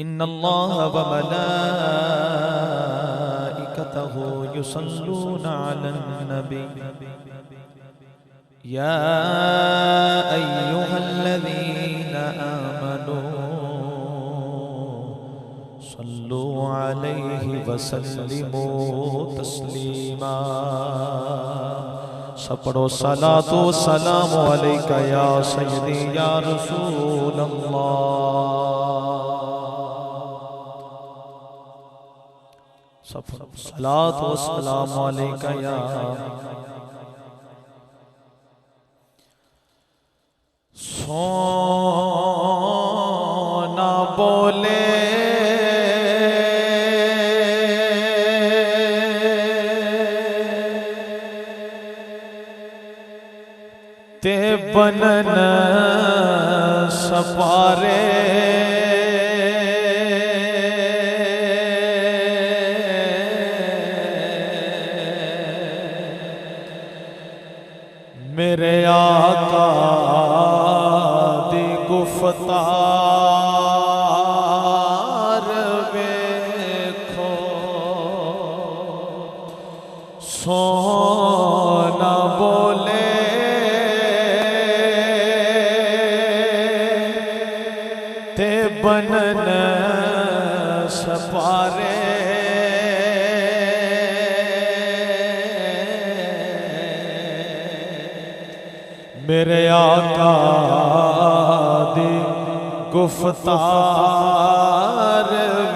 ان اللہ وملائکتہ یصلون علی النبی یا ایہا الذین آمنوا صلوا علیہ وسلموا تسلیما. سب پڑھو صلاۃ و سلام علیکہ یا سیدی یا رسول اللہ. سب پڑھو صلاۃ و سلام علیکہ یا سونا بولے تے بنن سپارے میرے آقا دی گفتار ویکھو سونا بولے تے بنن سپارے میرے آقا دی گفتار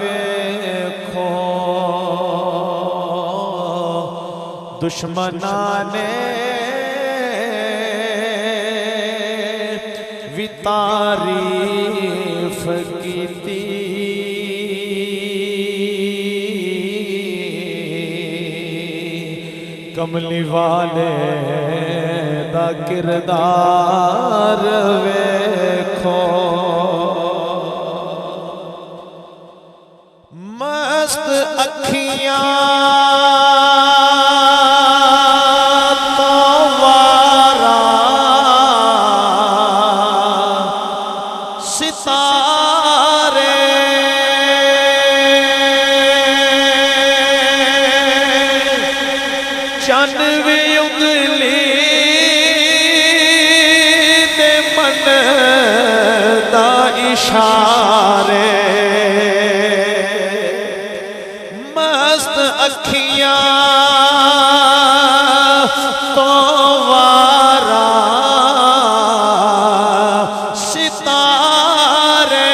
ویکھو دشمنان وی تعریف کیتی کملی والے دا کردار ویکھو مست اکھیاں تو وارا ستارے چند وی انگلی دا اشارے مست اکھیاں تو وارا ستارے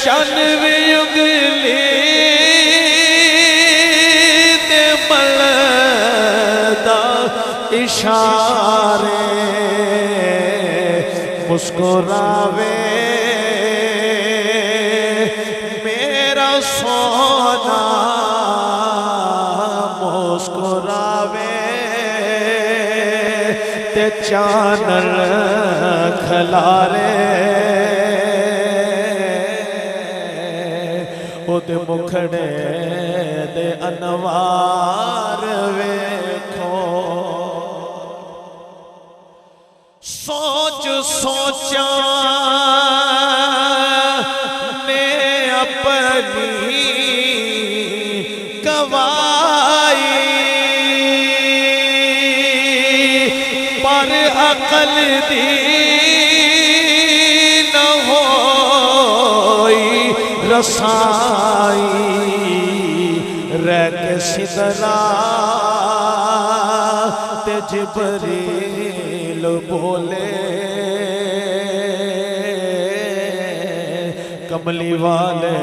چنوی انگلی تے ملدا اشارے مسکراوے میرا سونا مسکراوے تے چانن کھلارے او دے مکھڑے دے انوار ویکھو سوچ سوچا نے اپنی گوائی پر عقل دی نہ ہوئی رسائی رہ کے سدرا تے جبریل بولے کملی والے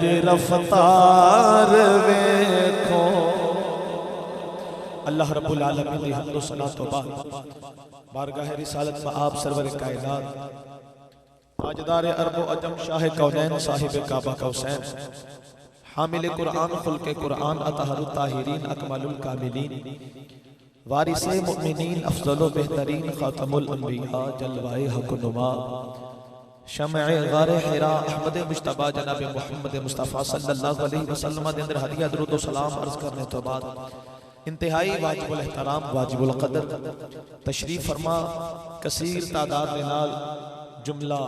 دی رفتار ویکھو. اللہ رب العالمین دی حمد و ثنا تو بعد بارگاہ رسالت میں آپ سرور کائنات تاجدار عرب و عجم شاہ کونین صاحب کعبہ کا حسین حامل قرآن خلق قرآن اطہر الطاہرین اکمل الکاملین وارث مؤمنین افضل و بہترین خاتم الانبیاء جلوائے حق نما شمع غار حرا احمد مجتبہ جناب محمد مصطفیٰ صلی اللہ علیہ وسلم دندر ہدیہ درود و سلام عرض کرنے تو بعد انتہائی واجب الاحترام واجب القدر تشریف فرما کثیر تعداد نال جملہ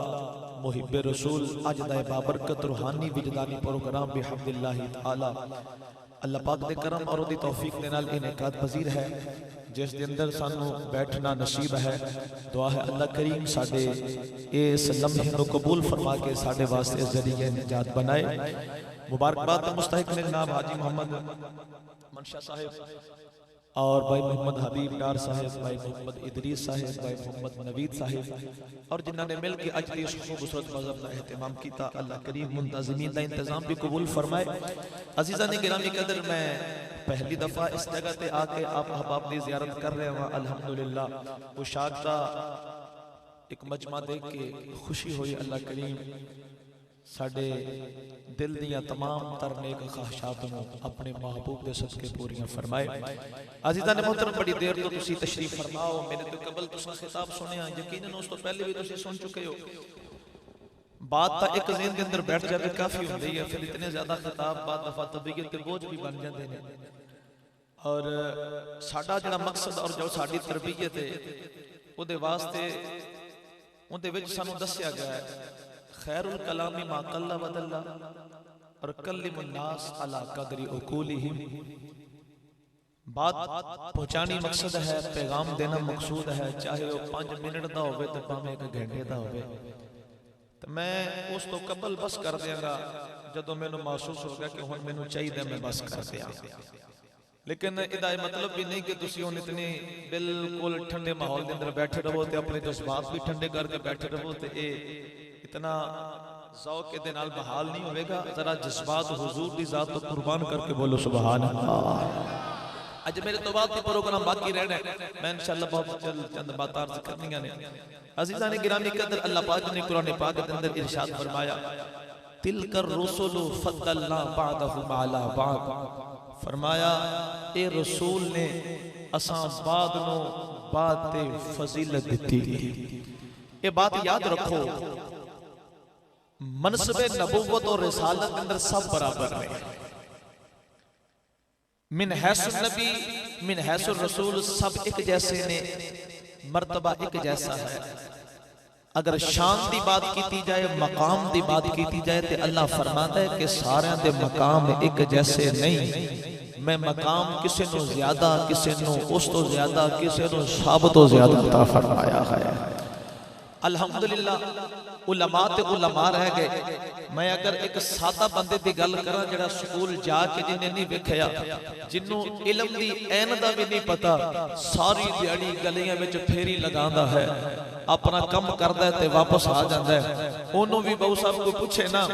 محب رسول اج دا بابرکت روحانی وجدانی پروگرام بحمد اللہ تعالی اللہ پاک دے کرم اور دی توفیق دے نال انعقاد پذیر ہے، جس دے اندر سانو بیٹھنا نصیب ہے۔ دعا ہے اللہ کریم ساڈے اس لمحے نو قبول فرما کے ساڈے واسطے ذریعہ نجات بنائے۔ مبارکباد مستحق نے جناب حاجی محمد منشا صاحب اور بھائی محمد حبیب ڈار صاحب، بھائی محمد ادریس صاحب، بھائی محمد نوید صاحب اور جنہوں نے مل کے اج دی اس خوبصورت مذہب کا اہتمام کیتا۔ اللہ کریم منتظمین دا انتظام بھی قبول فرمائے۔ عزیزان گرامی قدر، میں پہلی دفعہ اس جگہ تے آ کے آپ احباب دی زیارت کر رہے ہوں۔ الحمدللہ اشاق دا ایک مجمع دیکھ کے خوشی ہوئی۔ اللہ کریم ساڑھے دل دیاں تمام تر نیک خواہشات میں اپنے محبوب دے صدقے پوریاں فرمائے۔ عزیزان محترم، بڑی دیر تو تسی تشریف فرماؤ، میں نے تو قبل تسا خطاب سنے ہیں، یقیناً اس تو پہلے بھی تسی سن چکے ہو۔ بات تا ایک ذہن کے اندر بیٹھ جائے کافی ہوندی ہے، پھر اتنے زیادہ خطاب بعد دفعہ طبیعت کے بوجھ بھی بن جاندے ہیں۔ اور ساڑھا جڑا مقصد اور جو ساڑھی تربیت ہے وہ دے واسطے ان دے وچ سانو دسیا گیا ہے خیر الکلام ما قل و دل اور کلم الناس علی قدر عقولہم۔ بات پہنچانی مقصد ہے، پیغام دینا مقصود ہے، چاہے وہ 5 منٹ دا ہوئے تو پاہمیں 1 گھنٹے دا ہوئے۔ تو میں اس تو قبل بس کر دیا گا جدو میں نے محسوس ہو گیا کہ ہون میں نے چاہیے دے میں بس کر دیا۔ لیکن ادھائی مطلب بھی نہیں کہ تسی ہون اتنی بالکل ٹھنڈے ماحول دے اندر بیٹھے رہو تے اپنے جذبات بھی ٹھنڈے کر کے بیٹھے رہو تے اتنا ذوق کے نال بحال نہیں ہوئے گا۔ ذرا جذبات حضور دی ذات تو قربان کر کے بولو سبحان اللہ۔ آج میرے تو بات کی پروگرام باقی رہنا ہے، میں انشاءاللہ بہت چند بات عرض کرنی ہیں۔ عزیزان گرامی قدر، اللہ پاک نے قرآن پاک کے اندر ارشاد فرمایا تلک الرسل فضلنا بعضهم علی بعض، فرمایا اے رسول نے اساں بعد نو بات فضیلت دیتی۔ یہ بات یاد رکھو، منصب نبوت اور رسالت اندر سب برابر ہیں، من حیث النبی من حیث الرسول سب ایک جیسے نے، مرتبہ ایک جیسا ہے۔ اگر شان دی بات کیتی جائے، مقام دی بات کیتی جائے تو اللہ فرماتا ہے کہ سارے دے مقام ایک جیسے نہیں، میں مقام کسے نو زیادہ، کسے نو اس تو زیادہ، کسے نو سب تو زیادہ عطا فرمایا ہے۔ الحمدللہ علماء تے علماء رہ گئے۔ میں اگر ایک سادہ بندے دی گل کراں جڑا سکول جا کے جنہیں نہیں وکھیا، جنہوں علم دی این دا بھی نہیں پتا، ساری دیاڑی گلیاں وچ پھیری لگاندا ہے، اپنا کم کردا ہے تے واپس آ جاندا ہے، انہوں بھی بہو صاحب کو پوچھے نا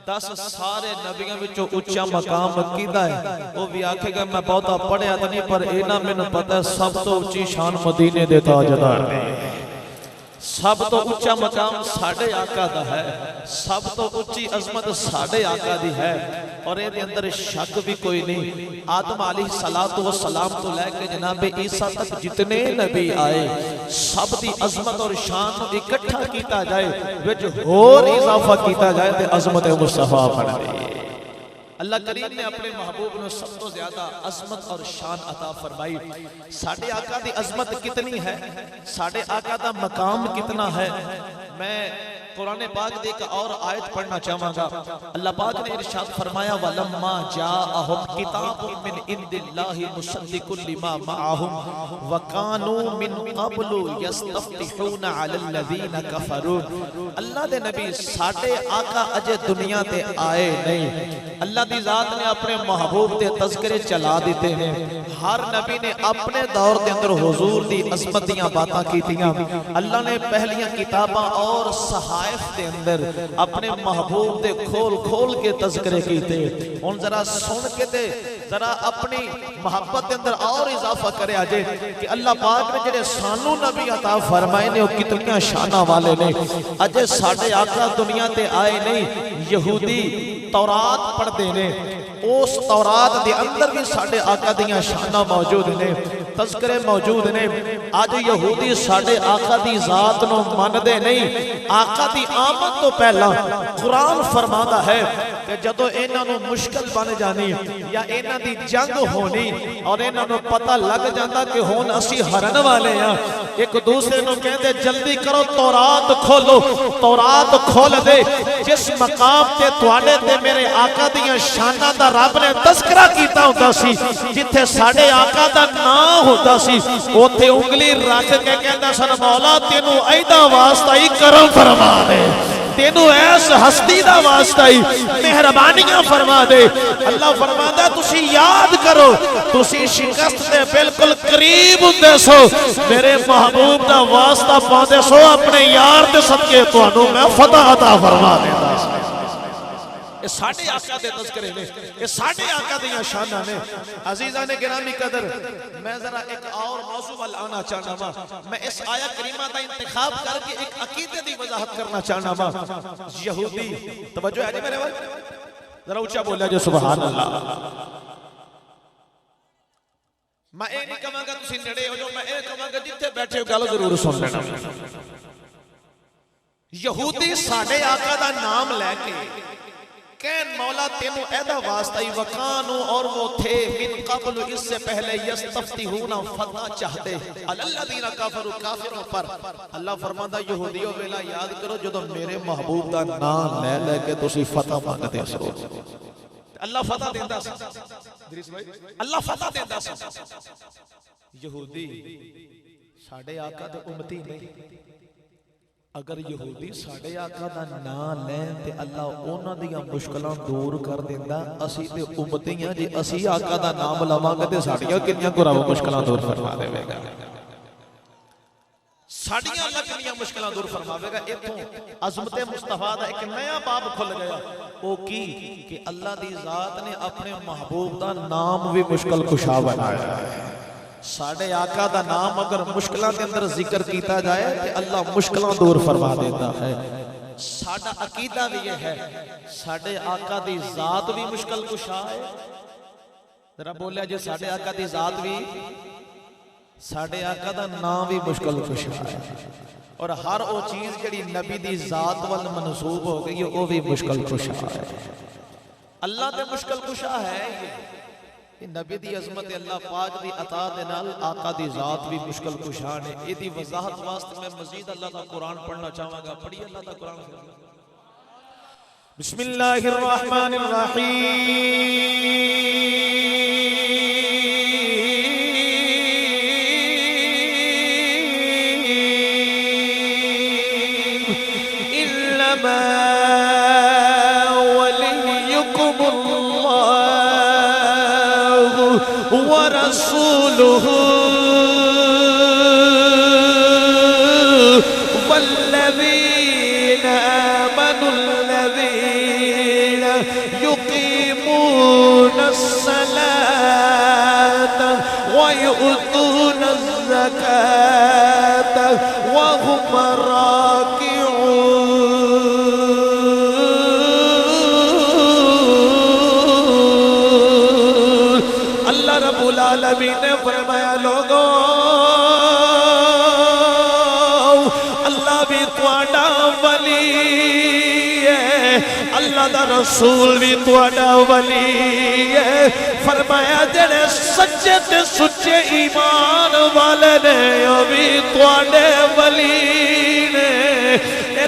10 سارے نبیوں وچوں اونچا مقام کیدا ہے، وہ بھی آکھے گا میں بہتا پڑھیا تے نہیں، پر اینا مینوں پتہ ہے سب تو اونچی شان مدینے دے تاجدار نے، سب تو اونچا مقام ساڑھے آقا دا ہے، سب تو اونچی عظمت ساڑھے آقا دی ہے، اور یہ دے اندر شک بھی کوئی نہیں۔ آدم علیہ السلام تو لے کے جناب عیسیٰ تک جتنے نبی آئے، سب دی عظمت اور شان اکٹھا کیتا جائے، وچ اور اضافہ کیتا جائے تے عظمت مصطفیٰ بن گئی۔ اللہ کریم نے اپنے محبوب نے سب تو زیادہ عظمت اور شان عطا فرمائی۔ ساڑھے آقا دی عظمت کتنی ہے، ساڑھے آقا دا مقام کتنا ہے، میں قرآن پاک دے ایک اور آیت پڑھنا چاہوں گا۔ اللہ پاک نے ارشاد فرمایا وَلَمَّا جَاءَهُمْ كِتَابٌ مِّنْ عِنْدِ اللَّهِ مُصَدِّقٌ لِمَا مَعَهُمْ وَكَانُوا مِنْ قَبْلُ يَسْتَفْتِحُونَ عَلَى الَّذِينَ كَفَرُوا۔ اللہ دے نبی ساڑھے آقا اجے دنیا تے آئے نہیں، اللہ دی ذات نے اپنے محبوب دے تذکرے چلا دیتے ہیں، ہر نبی نے اپنے دور دے اندر حضور دی عظمتیاں باتاں کیتیاں، اللہ نے پہلیاں کتاباں اور صحائف دے اندر اپنے محبوب دے کھول کھول کے تذکرے کیتے، ان ذرا سن کے دے ذرا اپنی محبت دے اندر اور اضافہ کرے آجے کہ اللہ پاک نے جڑے سانو نبی عطا فرمائے نے وہ کتنیاں شانہ والے نے۔ اجے ساڑھے آقا دنیا تے آئے نہیں، یہودی تورات پڑھ دینے، اس تورات دے اندر بھی ساڑھے آقا دیاں شانہ موجود نے، تذکرے موجود نے۔ آج یہودی ساڑھے آقا دی ذات نو مان دے نہیں، آقا دی آمد تو پہلا قرآن فرماتا ہے کہ جدو انہاں نو مشکل بن جانی یا انہاں دی جنگ ہونی اور انہاں نو پتہ لگ جاندہ کہ ہون اسی ہرن والے ہیں ایک دوسرے نو کہندے جلدی کرو تورات کھولو، تورات کھول دے جس مقام تے تواڈے تے میرے آقا دیاں شاناں دا رب نے تذکرہ کیتا ہوندا سی، جتھے ساڈے آقا دا نام ہوندا سی، اوتھے انگلی رکھ کے کہندا سن مولا تینوں ایدا واسطہ ہی کرم فرما دے، تینوں ایس ہستی دا واسطہ ہی مہربانیاں فرما دے۔ اللہ فرماتا ہے تسی یاد کرو، تسی شکست دے بالکل قریب ہوندے سو، میرے محبوب دا واسطہ پاندے سو، اپنے یار دے صدقے تانوں میں فتح عطا فرما دیندا سا۔ یہ ساڑھے آقا دے تذکرے نے، یہ ساڑھے آقا دیاں شانہ نے۔ عزیزان گرامی قدر، میں ذرا ایک اور موضوع آنا چاہنا ماں، میں اس آیہ کریمہ دا انتخاب کر کے ایک عقیدے دی وضاحت کرنا چاہنا ماں۔ یہودی، توجہ ہے جی میرے وقت، ذرا اونچا بولیا جو سبحان اللہ۔ میں اے نہیں کہاں گا تسی نڑے ہو جو، میں اے کہاں گا جتھے بیٹھے ہو گالو ضرور سن لینا۔ یہودی ساڑھے آقا دا نام لے کے کین مولا تینوں ایدہ واسطہ ہی وکانو، اور وہ تھے من قبل اس سے پہلے یستفتیہون فتح چاہتے الذین کافروا کافروں پر۔ اللہ فرماتا یہودیوں ویلا یاد کرو جدو میرے محبوب دا نام لے لے کے تسی فتح مانگتے سو، اللہ فتح دیندہ سا، اللہ فتح دیندہ سا۔ یہودی ساڑھے آقا دے امتی نہیں، اگر یہودی ساڑھے آقا دا نام لیں تے اللہ اونا دیا مشکلان دور کر دیندہ، اسی تے امتیاں جی اسی آقا دا نام لوانگا تے ساڑھیاں کنیاں کو رہو مشکلان دور فرما دے گا، ساڑھیاں اللہ کنیاں مشکلان دور فرما دے گا۔ ایتھوں عظمت مصطفیٰ دا ایک نیا باب کھل گیا، وہ کی کہ اللہ دی ذات نے اپنے محبوب دا نام بھی مشکل کشا بنایا ہے۔ ساڑھے آقا دا نام اگر مشکلان کے اندر ذکر کیتا جائے کہ اللہ مشکلان دور فرما دیتا ہے۔ ساڑھا عقیدہ بھی یہ ہے، ساڑھے آقا دی ذات بھی مشکل کشا ہے، ذرا بولیا جو ساڑھے آقا دی ذات بھی، ساڑھے آقا دا نام بھی مشکل کشا ہے، اور ہر وہ چیز جڑی نبی دی ذات وال منصوب ہو گئی وہ بھی مشکل کشا ہے۔ اللہ دے مشکل کشا ہے یہ نبی دی عظمت اللہ پاک دی عطا دے نال آقا دی ذات بھی مشکل کشان ہے۔ یہ دی وضاحت واسطے میں مزید اللہ کا قرآن پڑھنا چاہوں گا، پڑھی اللہ کا قرآن۔ بسم اللہ الرحمن الرحیم، انما ولیکم اللہ ورسولہ والذین آمنوا الذین یقیمون الصلاة ویؤتون الزکاة وهم راکعون۔ رب العالمین نے فرمایا لوگوں اللہ بھی تواڈا ولی ہے، اللہ دا رسول بھی تواڈا ولی ہے۔ فرمایا جڑے سچے تے سچے ایمان والے نے وہ بھی تواڈے ولی نے۔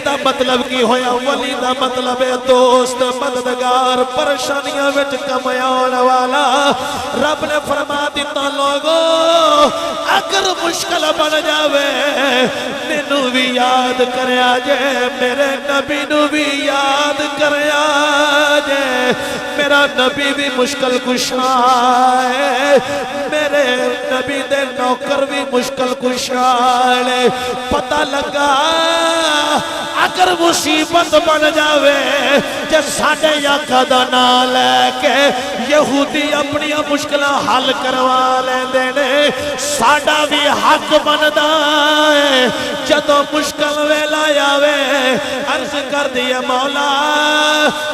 دا مطلب کی ہویا ولی دا مطلب ہے دوست مددگار پریشانیاں وچ کمیان والا۔ رب نے فرما دیتا لوگوں اگر مشکل بن جاوے مینوں بھی یاد کریا جے، میرے نبی نو بھی یاد کریا جے، میرا نبی بھی مشکل کشا ہے، میرے نبی دے نوکر بھی مشکل کشا ہے۔ پتہ لگا اگر مصیبت بن جاوے جب ساڑھے آقا دا نام لے کے یہودی اپنی مشکلہ حل کروا لیں دینے، ساڑھا بھی حق بندا ہے جدو مشکل ویلا یاوے عرض کر دیا مولا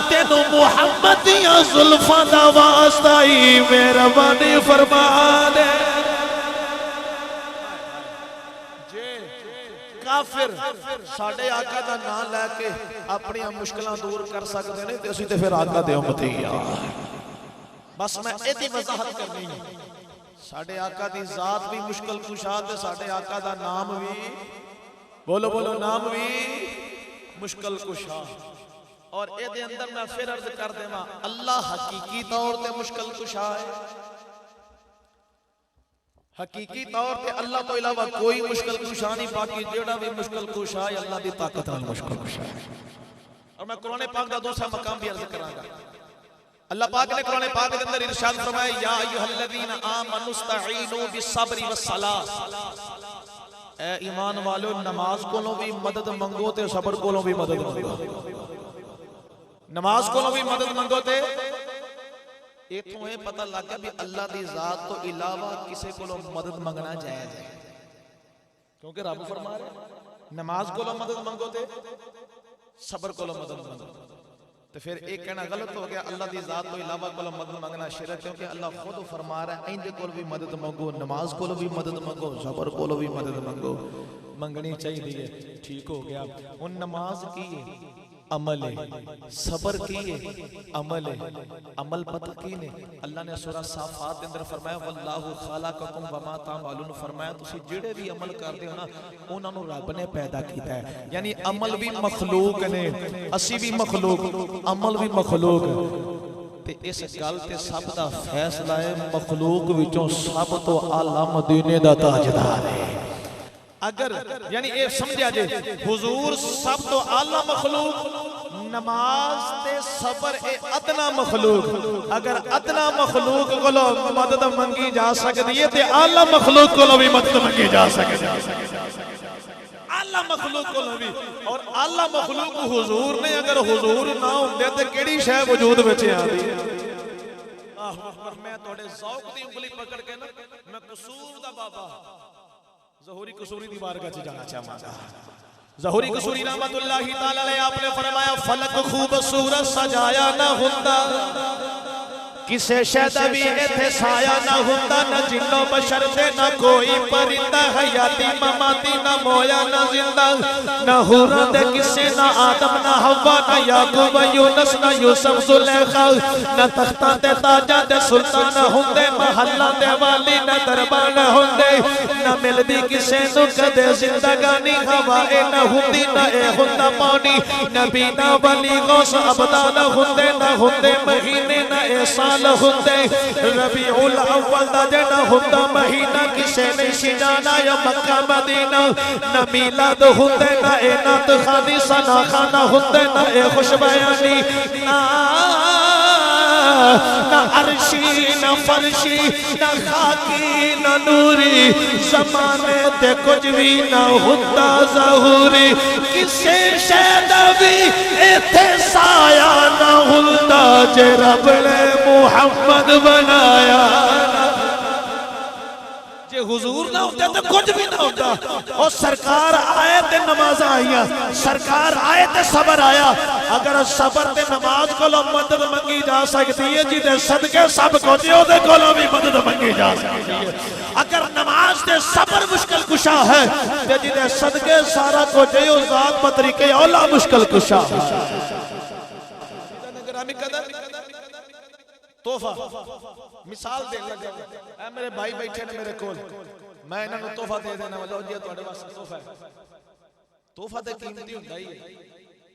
تینو محمد یا ظلفہ دا واسطہ ہی مہربانی فرما دے۔ کافر ساڑھے آقا دا نام لے کے اپنی مشکلیں دور کر سکتے ہیں تو اسی تے پھر آقا دے امتی بس میں ایتی وضاحت کرنی ہے۔ ساڈے آقا دی ذات بھی مشکل کشا تے ساڈے آقا دا نام بھی بولو بولو نام بھی مشکل کشا. اور اے دے اندر میں پھر عرض کر دے ماں اللہ حقیقی طور تے مشکل کشا ہے. حقیقی طور تے اللہ تو علاوہ کوئی مشکل کشا نہیں، باقی جیڑا بھی مشکل کشا ہے اللہ دی طاقت نال مشکل کشا ہے. اور میں قرآن پاک دا دوسرا مقام بھی عرض کراں گا. اللہ پاک نے قرآن پاک کے اندر ارشاد فرمایا یا ایھا الذین آمنوا استعینوا بالصبر والصلاۃ، اے ایمان والو نماز کولوں بھی مدد منگو تے صبر کولوں بھی مدد منگو. نماز کولوں بھی مدد منگو تے ایتھوں یہ پتہ لگ گیا بھی اللہ دی ذات تو علاوہ کسے کولوں مدد منگنا جائز ہے، کیونکہ رب فرما رہے ہیں نماز کولوں مدد منگو تے صبر کولوں مدد منگو. تو پھر ایک کہنا غلط ہو گیا اللہ دی ذات تو علاوہ کولوں مدد منگنا شرک، کیونکہ اللہ خود فرما رہا ہے ایندے کول بھی مدد منگو، نماز کولوں بھی مدد منگو، صبر کولوں بھی مدد منگو. منگنی چاہیے. ٹھیک ہو گیا. ان نماز کی عمل ہے، صبر کی عمل ہے. عمل پتہ کی نے اللہ نے سورہ صافات کے اندر فرمایا واللہ خلقکم وما تعملون، فرمایا تسی جڑے بھی عمل کردے ہو نا انہاں نوں رب نے پیدا کیتا ہے. یعنی عمل بھی مخلوق نے، اسی بھی مخلوق، عمل بھی مخلوق. تے اس گل تے سب دا فیصلہ ہے مخلوق وچوں سب تو اعلی مدینے دا تاجدار ہے. اگر یعنی یہ سمجھا جے حضور سب تو اعلی مخلوق، نماز تے صبر اے ادنا مخلوق. اگر ادنا مخلوق کولو مدد منگی جا سکتی ہے تے اعلی مخلوق کولو بھی مدد منگی جا سکتی ہے. اعلی مخلوق کولو بھی. اور اعلی مخلوق حضور نے اگر حضور نہ ہوندے تے کیڑی شے وجود وچ آندی. میں تواڈے ذوق دی انگلی پکڑ کے نا میں قصور دا بابا ظہوری قصوری دی بارگاہ چ جانا چاہواں گا. ظہوری قصوری رحمت اللہ تعالی علیہ آپ نے فرمایا فلک خوبصورت سجایا نہ ہوندا کسے شہد بھی ایتھے سایہ نہ ہوندا، نہ جنو بشر تے نہ کوئی پرندہ، حیاتی مماتی نہ مویا نہ زندہ، نہ حوران دے کسے نہ آدم نہ حوا، نہ یعقوب یونس نہ یوسف زلیخا، نہ تختان دے تاجاں دے سلطان ہوندے، محلہ دے والی نہ دربان ہوندے، نہ ملدی کسے نو کدے زندگانی ہوائے نہ ہوندی، نہ اے ہوندا پانی، نبی نہ ولی غوث عبداللہ ہوندے، نہ ہوندے مہینے نہ اے سال ہوندے، ربیع الاول دا جڑا ہوندا مہینہ کسے نے شجانا یا مکہ مدینہ، نہ میلاد ہوندے نہ اے نات خانی ثنا خانہ ہوندے، نہ اے خوش بیانی، نہ عرشی نہ فرشی نہ خاکی نہ نوری، زمانے تے کچھ بھی نہ ہوندا ظہوری، کسے شہد بھی ایتھے سایہ نہ ہوندا جے رب نے محمد بنایا. جے حضور نہ ہوتا تو کچھ بھی نہ ہوتا. اور سرکار آئے تے نماز آئیا، سرکار آئے تے صبر آیا. اگر صبر تے نماز کو لو مدد منگی جا سکتی ہے جی دے صدقے سب کو دیو دے کو لو بھی مدد منگی جا سکتی ہے. اگر نماز تے صبر مشکل کشا ہے تے جی دے صدقے سارا کو دیو ذات بطریقے اولا مشکل کشا ہے. تحفہ مثال دے لگا اے میرے بھائی بیٹھے نے میرے کول، میں انہاں نوں تحفہ دے دینا والا جی تواڈے واسطے تحفہ ہے. تحفہ تے قیمتی ہوندا ہی ہے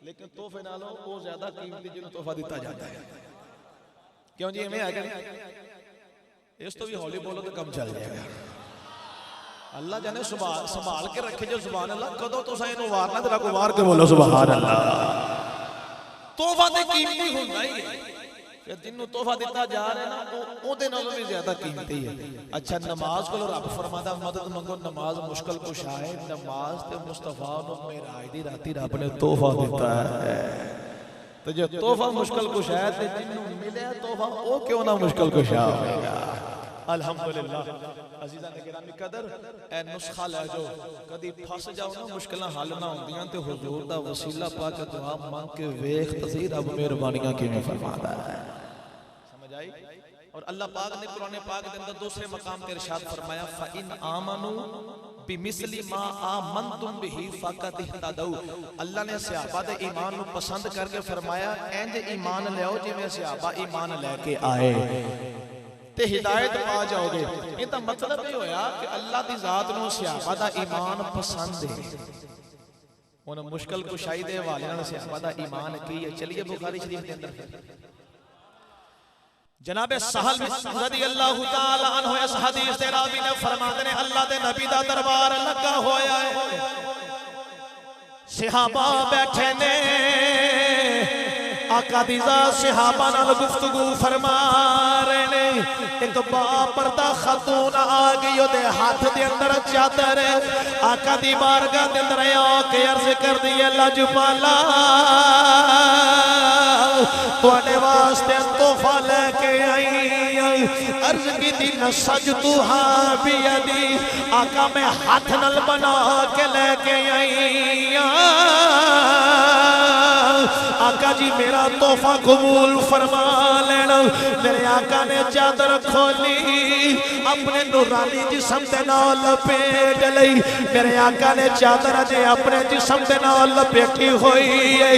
لیکن تحفے نالوں او زیادہ قیمتی جنوں تحفہ دتا جاتا ہے. کیوں جی ایویں ہے کہ اس تو بھی ہولی بولو تو کم چل جائے گا. اللہ جانے سنبھال کے رکھے جو سبحان اللہ کدوں تساں اینوں وارنا تے کو وار کے بولو سبحان اللہ. تحفہ تے قیمتی ہوندا ہی ہے کہ جنوں تحفہ دیتا جا رہا ہے نا او دے نالوں بھی زیادہ قیمتی ہے. اچھا نماز کو رب فرماتا مدد منگو، نماز مشکل کشا ہے. نماز تے مصطفیٰ نو معراج دی راتی رب نے تحفہ دیتا ہے. تو جو تحفہ مشکل کشا ہے تے جنوں ملے تحفہ او کیوں نہ مشکل کشا ہوئے گا. الحمدللہ عزیزان گرامی قدر اے نسخہ لے جو کدی پھس جاؤ نا مشکلہ حل نہ ہوندیاں تے حضور دا وسیلہ پاک دعا مانگ کے ویخ تصیر اب مہربانیاں کی میں فرماتا ہے. سمجھ آئی؟ اور اللہ پاک نے قرآن پاک دے اندر دوسرے مقام تے ارشاد فرمایا فَإِنْ آمَنُوا بِمِثْلِ مَا آمَنْتُمْ بِهِ فَقَدْ اهْتَدَوْا. اللہ نے صحابہ دے ایمان نو پسند کر کے فرمایا اینج ایمان لے آؤ جی میں صحابہ ایمان لے کے آئے. تے ہدایت پا جاؤ گے. یہ تو مطلب یہ ہویا کہ اللہ دی ذات نو صحابہ دا ایمان پسند ہے. انہوں مشکل کشائی دے والے نے صحابہ دا ایمان کی ہے. چلیے بخاری شریف کے اندر جناب سہل رضی اللہ تعالی عنہ اس حدیث دے راوی نے فرماتے ہیں اللہ دے نبی دا دربار لگا ہویا ہے. صحابہ بیٹھے نے آقا دی ذات صحابہ نال گفتگو فرما رہے نے. ایک باپردہ خاتون آ گئی دے ہاتھ دے اندر چادر آقا دی بارگاہ دے اندر آ کے عرض کر دی لاجپالا تواڈے واسطے تحفہ لے کے آئی. عرض کی دی نسجتھا بیدی آقا میں ہاتھ نال بنا کے لے کے آئی. آقا جی میرا تحفہ قبول فرما لینا. میرے آقا نے چادر کھولی اپنے نورانی جسم دے نال لپیٹ لئی. میرے آقا نے چادر جے اپنے جسم دے نال لپیٹی ہوئی ہے.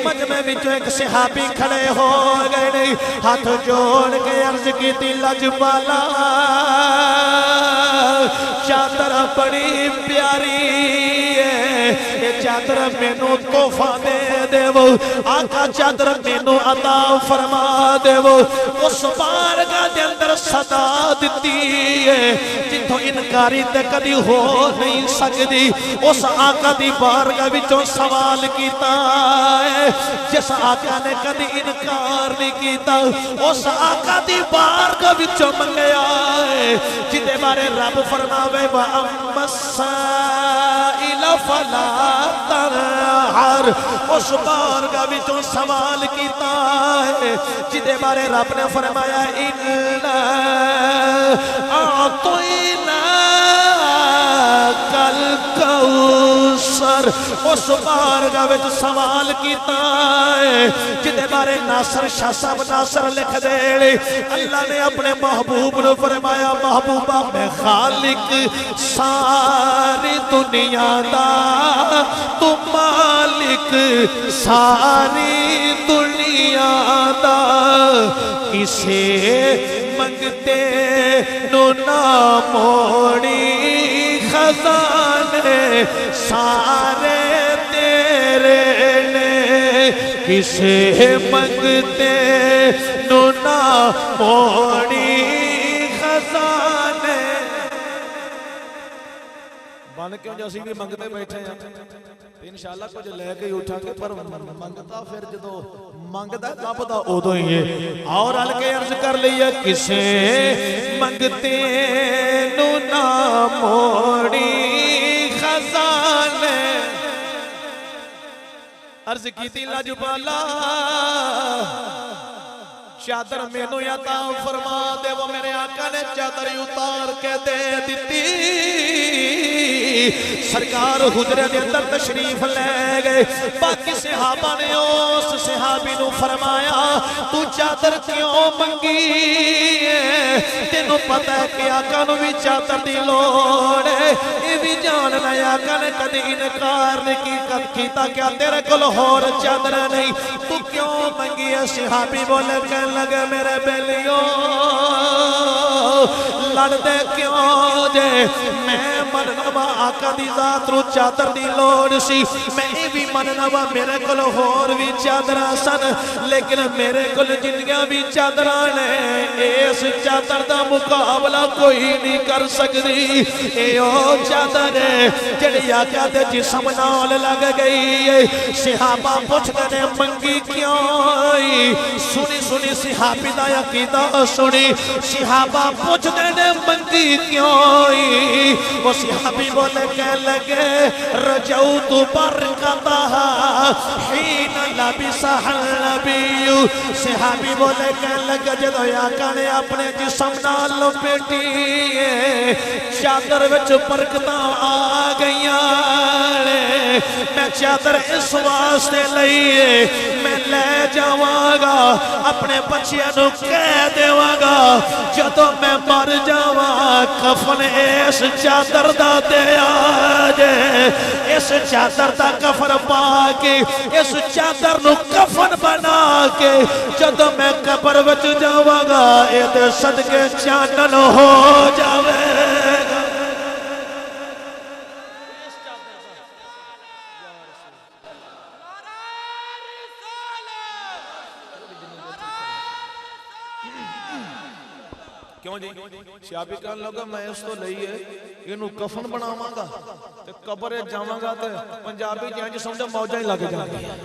مجمع وچوں ایک صحابی کھڑے ہو گئے نے ہاتھ جوڑ کے عرض کی تھی لاجپالا چادر بڑی پیاری ہے یہ چادر مینوں تحفہ دے وہ آقا چادر مینوں عطا فرما دے وہ. اس بارگاہ دے اندر صدا دیتی ہے جتوں انکاری تے کدی ہو نہیں سکتی. اس آقا دی بارگاہ وچوں سوال کیتا ہے جس آقا نے کدی انکار نہیں کیتا. اس آقا دی بارگاہ وچوں منگیا ہے جتے بارے رب فرماوے وَأَمَّا السَّائِلَ فَلَا تَنْهَرْ. اس بارگاہ وچوں سوال کیتا ہے جتے بارے رب نے فرمایا اِنَّا أَعْطَيْنَاكَ الْكَوْثَرَ. اس بارگاہ وچ سوال کیتا ہے جتے بارے ناصر شاہ صاحب ناصر لکھ دے اللہ نے اپنے محبوب نے فرمایا محبوبہ میں خالق ساری دنیا دا تو مالک ساری دنیا دا کسے منگتے نو نہ موڑی خزانے سارے تیرے نے کسے منگتے نو نہ موڑی خزانے. بن کیوں جیسی بھی منگتے بیٹھے ہیں انشاءاللہ کچھ لے کے اٹھا کے پر منگتا پھر جدو منگتا لبدا ادو ہی ہے. اور ہل کے عرض کر لیا کسے منگتے نو نہ موڑی خزانے. عرض کی تھی لاجپالا چادر مینوں عطا فرما دے. وہ میرے آقا نے چادر اتار کے دے دیتی. سرکار حجرے دے اندر تشریف لے گئے. باقی صحابہ نے اس صحابی نو فرمایا تو چادر کیوں منگی ہے تینوں پتہ ہے کہ آقا نو بھی چادر دی لوڑ ہے. یہ بھی جاننا ہے آقا نے کدی انکار نہیں کیتا کیا تیرے کول ہور چادر نہیں تو کیوں منگی ہے. صحابی بولے کہنے لگے میرے بیلیوں لڑ دے کیوں جے میں منوا آقا دی ذات رو چادر دی لوڑ سی. میں بھی منوا میرے کل ہور بھی چادرہ سن لیکن میرے کل جنگیاں بھی چادرہ نے اس چادر دا مقابلہ کوئی نہیں کر سکتی. ایو چادر ہے جڑی آقا دے جسم نال لگ گئی ہے. صحابہ پوچھ گئے منگی کیوں آئی. سنی سنی صحابی دا عقیدہ سنی. صحابہ پوچھ گئے منگی کیوں آئی. وہ صحابی بولے کہہ لگے رجوت برکتہا حین لبسہا النبی. صحابی بولے کہہ لگے جدو آقا نے اپنے جسم نال لپیٹی چادر وچ برکتاں آ گئیاں. میں چادر اس واسطے لئیے میں لے جاواں گا اپنے بچیاں نو کہہ دیواں گا جدوں میں مر جاواں کفن اس چادر دا دے آجے اس چادر دا کفن پا کے اس چادر نو کفن بنا کے جدوں میں قبر وچ جاواں گا اے تے صدقے چانن ہو جاوے گا کیوں جی سیابی کہنے لگا میں اس تو لئیے انہوں کفن بناواں گا تے قبر جاواں گا تے پنجابی جہاں جی سمجھا موجہ ہی لگ جاتی ہے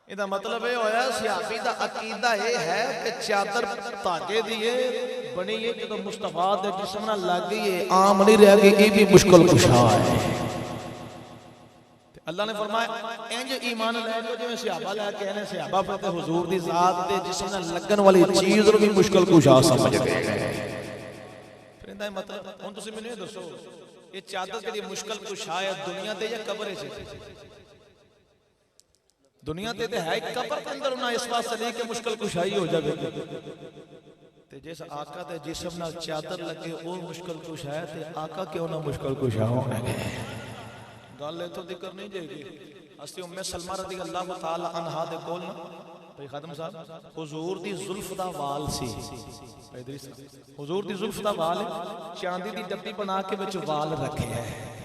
یہ مطلب یہ ہویا سیابی دا عقیدہ یہ ہے کہ چادر تاکے دیئے بنی یہ جو مصطفیٰ دے جسم نہ لگ گئی ہے عام نہیں رہ گئی یہ بھی مشکل کشا ہے اللہ نے فرمایا انج ایمان لے جو جو صحابہ لے کے انہیں صحابہ پہتے حضور دی ذات دے جسم نہ لگن والی چیز رو بھی مشکل کشا سمجھ گئے پھر اندہ مطلب ان تو سے میں نہیں دوستو یہ چادر کے لیے مشکل کشا ہے دنیا دے یا قبر ہے دنیا تے تے ہے قبر کے اندر انہاں اس واسطے نہیں کہ مشکل کشائی ہو جائے تے جیسا آقا تے جسم نہ چادر لگے وہ مشکل کشا ہے تے آقا کیوں نہ مشکل کشا ہونے گئے گال لے تو ذکر نہیں جائے گی ہستی ام سلمہ رضی اللہ تعالی عنہا دے کولنا بھائی خادم صاحب حضور دی ظلف دا وال سی حضور دی ظلف دا وال چاندی دی ڈبی بنا کے بچ وال رکھے ہیں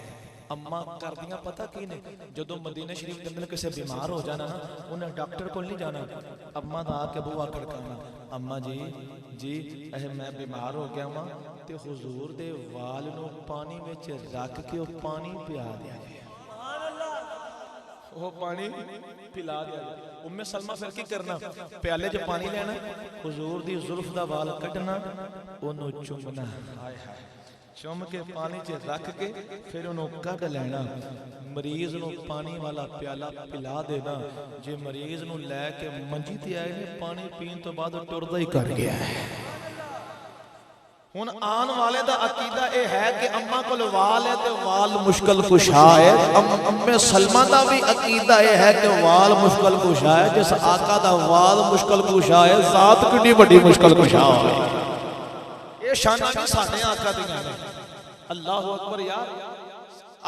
اممہ کر دیا پتہ کی نہیں جدو مدینہ شریف کے اندر کسے بیمار ہو جانا نا انہیں ڈاکٹر کو نہیں جانا اممہ دا آکے بوا کھڑکانا اممہ جی اے میں بیمار ہو گیا اممہ تے حضور دے وال نو پانی میں رکھ کے وہ پانی پیا دیا گیا وہ پانی پلا دیا گیا ام سلمہ پھر کی کرنا پیالے جو پانی لینا حضور دی ظلف دا وال کٹنا انہوں چمنا آئے ہائے چم کے پانی چے رکھ کے پھر انہوں کٹ لینا مریض نو پانی والا پیالہ پلا دینا جے مریض نو لے کے منجی تے آئے نے پانی پین تو بعد ٹردہ ہی کر گیا ہے ہون آن والے دا عقیدہ اے ہے کہ اممہ کو وال ہے تے وال مشکل کشا ہے ام سلمہ دا بھی عقیدہ اے ہے کہ وال مشکل کشا ہے جس آقا دا وال مشکل کشا ہے ذات کنی بڑی مشکل کشا ہے یہ شانہ بھی سانے آقا دیا ہے اللہ اکبر یار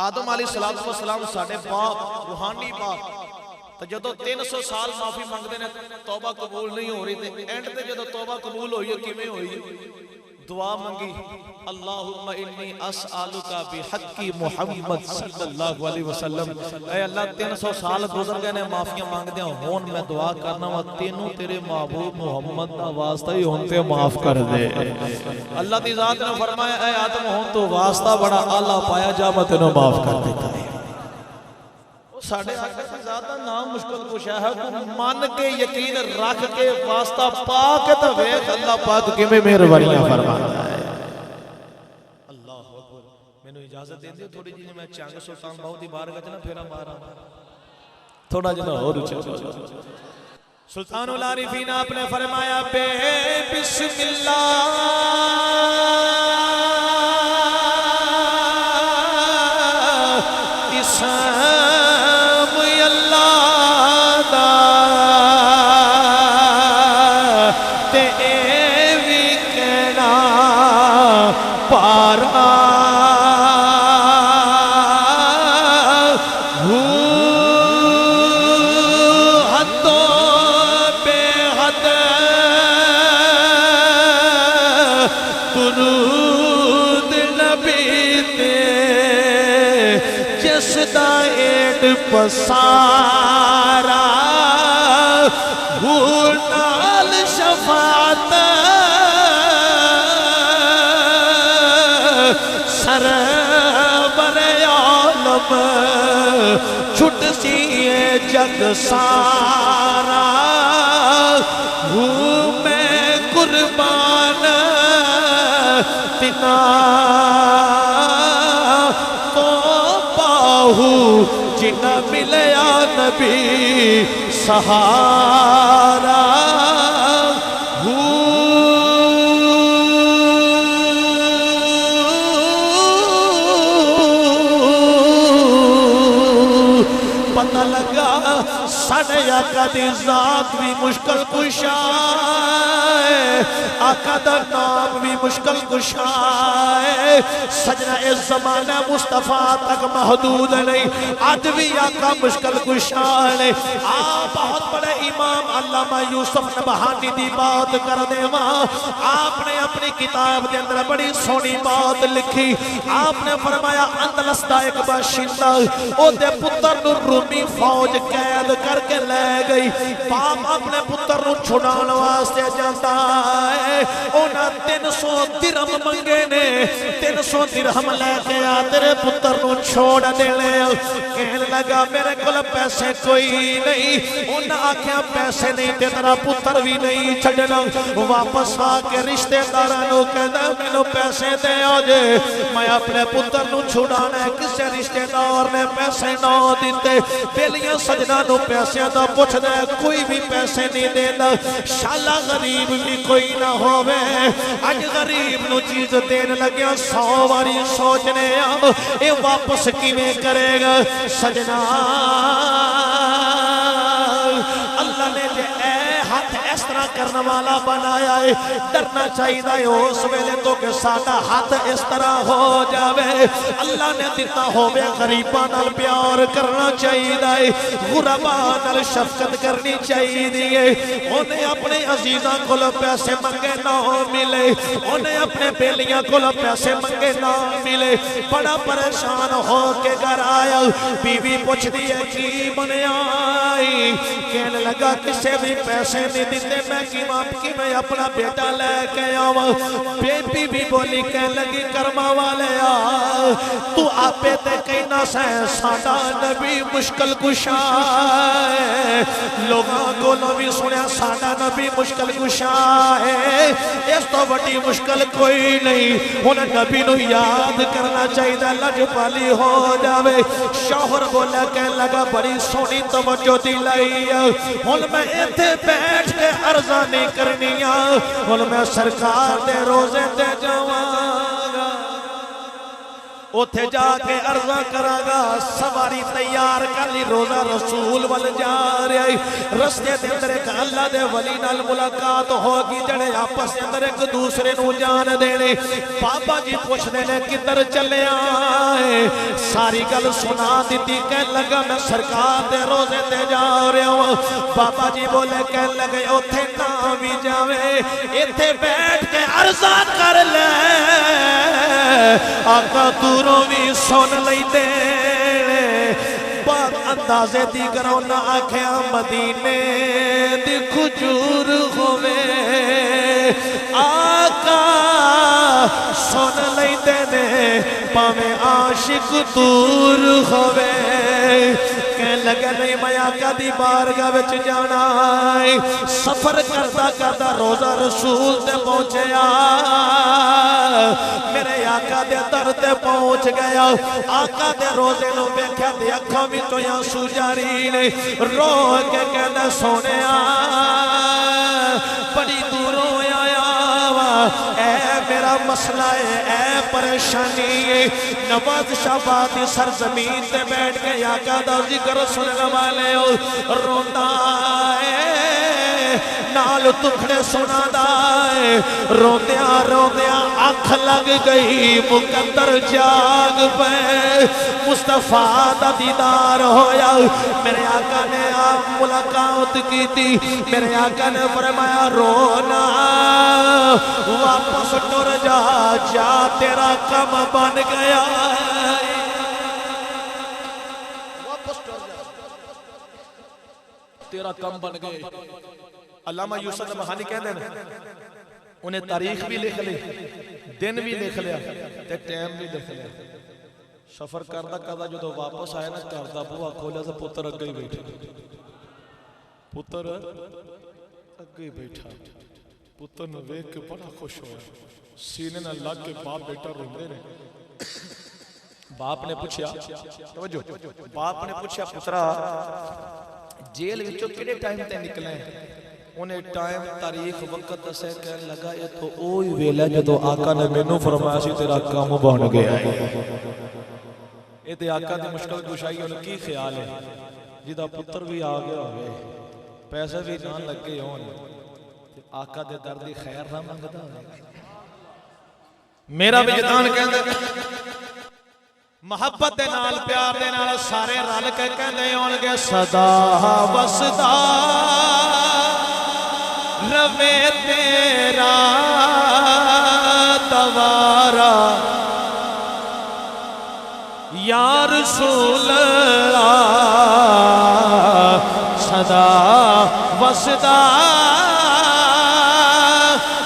آدم علیہ السلام ساڑھے باپ روحانی باپ تو جدو 300 سال معافی مانگ دینے توبہ قبول نہیں ہو رہی تھے اینڈ تے جدو توبہ قبول ہوئی ہے کیمیں ہوئی دعا منگی اللہم انی اسآلکا بحقی محمد صلی اللہ علیہ وسلم اے اللہ 300 سال گزر گئے نے معافیاں مانگ دیا ہون میں دعا کرنا ہوا تینوں تیرے محبوب محمد دا واسطہ ہی ہون تے معاف کر دے اللہ دی ذات نے فرمایا اے آدم ہون تو واسطہ بڑا آلہ پایا جا میں تینوں معاف کر دیتا ہے ساڑھے آقا سے زیادہ نام مشکل کشا ہے کو مان کے یقین رکھ کے واسطہ پاک تو ویخ اللہ پاک کی میں میرے وریاں فرمانا ہے اللہ اکبر میں نے اجازت دے دی تھوڑی جی میں چانگ سلطان بہت ہی بار گا جنا پھیرا مارا تھوڑا جنا اور اچھا سلطان العارفین آپ نے فرمایا بے بسم اللہ پسارا بھولنال شفاعت سرور عالم چھٹ سی جگ سارا ہوں میں قربان تنا تو پاہو جنہ ملیا نبی سہارا پتہ لگا ساڈے آقا دی ذات بھی مشکل کشا ہے، آقا دا نام بھی مشکل کشا ہے۔ سجنہ اس زمانہ مصطفیٰ تک محدود نہیں، آج بھی آقا مشکل کشا ہے۔ آپ بہت بڑے امام علامہ یوسف نبہانی دی بات کر دے وہاں، آپ نے اپنی کتاب دے اندر بڑی سونی بات لکھی۔ آپ نے فرمایا اندلس دا ایک باشندہ او دے پتر نو رومی فوج قید کر کے لے گئی، باپ اپنے پتر نو چھڑان واسطے جاتا ہے، اونا 300 درہم منگے نے، 300 درہم لے کے آ تیرے پتر نو چھوڑ دے لے۔ کہنے لگا میرے کل پیسے کوئی نہیں، اونا آکھیں پیسے نہیں تے تیرا پتر بھی نہیں چھڑنا۔ واپس آ کے رشتہ دارانو کہنا میں نو پیسے دے آجے، میں اپنے پتر نو چھڑانا ہے، کسے رشتہ دار نے پیسے نہ دیتے۔ بیلیاں سجنہ نو پیسے دا پوچھ دے، کوئی بھی پیسے نہیں دینا۔ شالا غریب بھی کوئی نہ ہووے، آج غریب نو چیز دین لگیا 100 باری سوچنے اب اے واپس کیویں کرے گا۔ سجنہ اللہ نے جے اے ہاتھ اس طرح کرنے والا بنایا ہے، ڈرنا چاہیے ہے اس ویلے تو کہ ساڈا ہاتھ اس طرح ہو جاوے۔ اللہ نے دیتا ہووے غریباں نال پیار کرنا چاہیے ہے، غرباء نال شفقت کرنی چاہیے۔ انہیں اپنے عزیزاں کو پیسے منگے نہ ملے، انہیں اپنے بیلیاں کو پیسے منگے نہ ملے، بڑا پریشان ہو کے گھر آیا، بیوی پوچھ دیئے کی بنے آئی، کہنے لگا کسے بھی پیسے نہیں دیتے، میں اپنا بیٹا لے کے آؤں۔ بیٹی بھی بولی کہنے لگی کرما والے آ، تو آپے تے کہنا سے ساڈا نبی مشکل کشا ہے، لوگاں کو نبی سنیا ساڈا نبی مشکل کشا ہے، اس تو بڑی مشکل کوئی نہیں۔ انہیں نبی نو یاد کرنا چاہیے، لجپالی ہو جاوے۔ شوہر بولا کہنے لگا بڑی سونی توجہ دلائی، ہن میں ایتھے بیٹھ کے عرضہ نہیں کرنیاں، ہن میں سرکار دے روزے تے جاواں گا، اتھے جا کے عرضہ کرا گا۔ سواری تیار کر لی، روزہ رسول وال جا رہی، رستے دے اندر ایک اللہ دے ولی نال ملاقات ہوگی، جڑے آپس دے اندر ایک دوسرے نو جان دینے۔ بابا جی پوچھ دینے کدھر چلے آئے، ساری گل سنا دیتی، کہنے لگا میں سرکار دے روزے تے جا رہا ہوں۔ بابا جی بولے کہنے لگے اتھے نہ بھی جاوے، اتھے بیٹھ کے عرضہ کر لے، آقا دوروں بھی سن لئی دے۔ بات اندازے دی کرو نہ آکھیں مدینے دی کھجور ہوئے، آقا سن لئی دے نے پاویں عاشق دور ہوئے۔ کہنے لگے نہیں میں آقا دی بارگاہ وچ جانا ہے، سفر کرتا کرتا روزہ رسول تے پہنچیا، میرے آقا دے در تے پہنچ گیا، آقا دے روزے نو بیکھیا دے اکھاں وچوں آنسو جاری نے، رو کے کہنا سونے بڑی دوروں آیا اے میرا مسئلہ ہے، اے پریشانی ہے۔ نواز شہبادی سرزمین تے بیٹھ کے آقا دا ذکر سننے والے روندا ہے، نال ٹکڑے سنا دائے، روندیاں روندیاں آنکھ لگ گئی، مقدر جاگ پہ، مصطفیٰ دا دیدار ہویا۔ میرے آقا نے آپ ملاقات کی تھی، میرے آقا نے فرمایا رونا، واپس ٹر جا، جا تیرا کم بن گیا، واپس ٹر جا، تیرا کم بن گئے۔ علامہ یوسف نبہانی کہہ دینا، انہیں تاریخ بھی لکھ لی، دن بھی لکھ لیا، تے ٹائم بھی لکھ لیا۔ سفر کردہ کردہ جو واپس آئے نا کردہ بوا کھولیا سے پتر اگئی بیٹھا، پتر اگئی بیٹھا، پتر نے ویک کے بڑا خوش ہوا، سینے نہ لگ کے باپ بیٹا روندے نے۔ باپ نے پوچھا، توجہ، باپ نے پوچھا پترا جیل وچوں کیڑے ٹائم تے نکلے؟ انہیں ٹائم تاریخ وقت اسے کہنے لگا یہ تو اوہی ویلا جدو آقا نے مینوں فرمایا سی تیرا کام بن گیا ہے۔ یہ تے آقا دی مشکل کشائی ان کی خیال ہے، جدا پتر بھی آ گیا ہوئے پیسے بھی جان لگے ہون آقا دے دردی خیر نہ منگدا ہوئے میرا وجدان کہندے محبت دے نال پیار دے نال سارے رل کے کہندے ہون گے صدا وسدا روے تیرا دوارا یا رسول اللہ صدا وسدا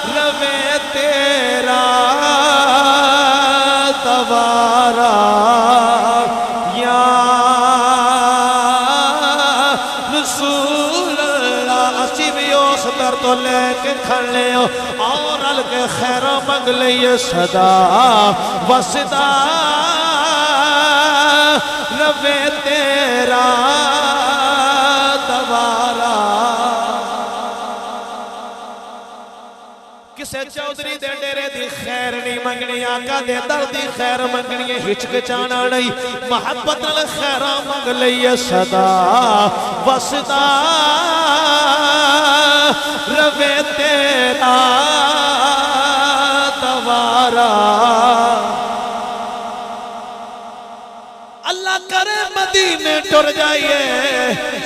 روے تیرا دوارا یا رسول اللہ اسی بھی اس در تو لے کے کھڑے ہو اور رل کے خیر منگ لئیے صدا وسدا روے تیرا دوارا کسے چودری دے ڈیرے دی خیر نہیں منگنی آقا دے درد دی خیر منگنی ہچکچانا نہیں محبت نال خیر منگ لئیے صدا وسدا روے تیرا دوارا اللہ کرے مدینے ٹر جائیے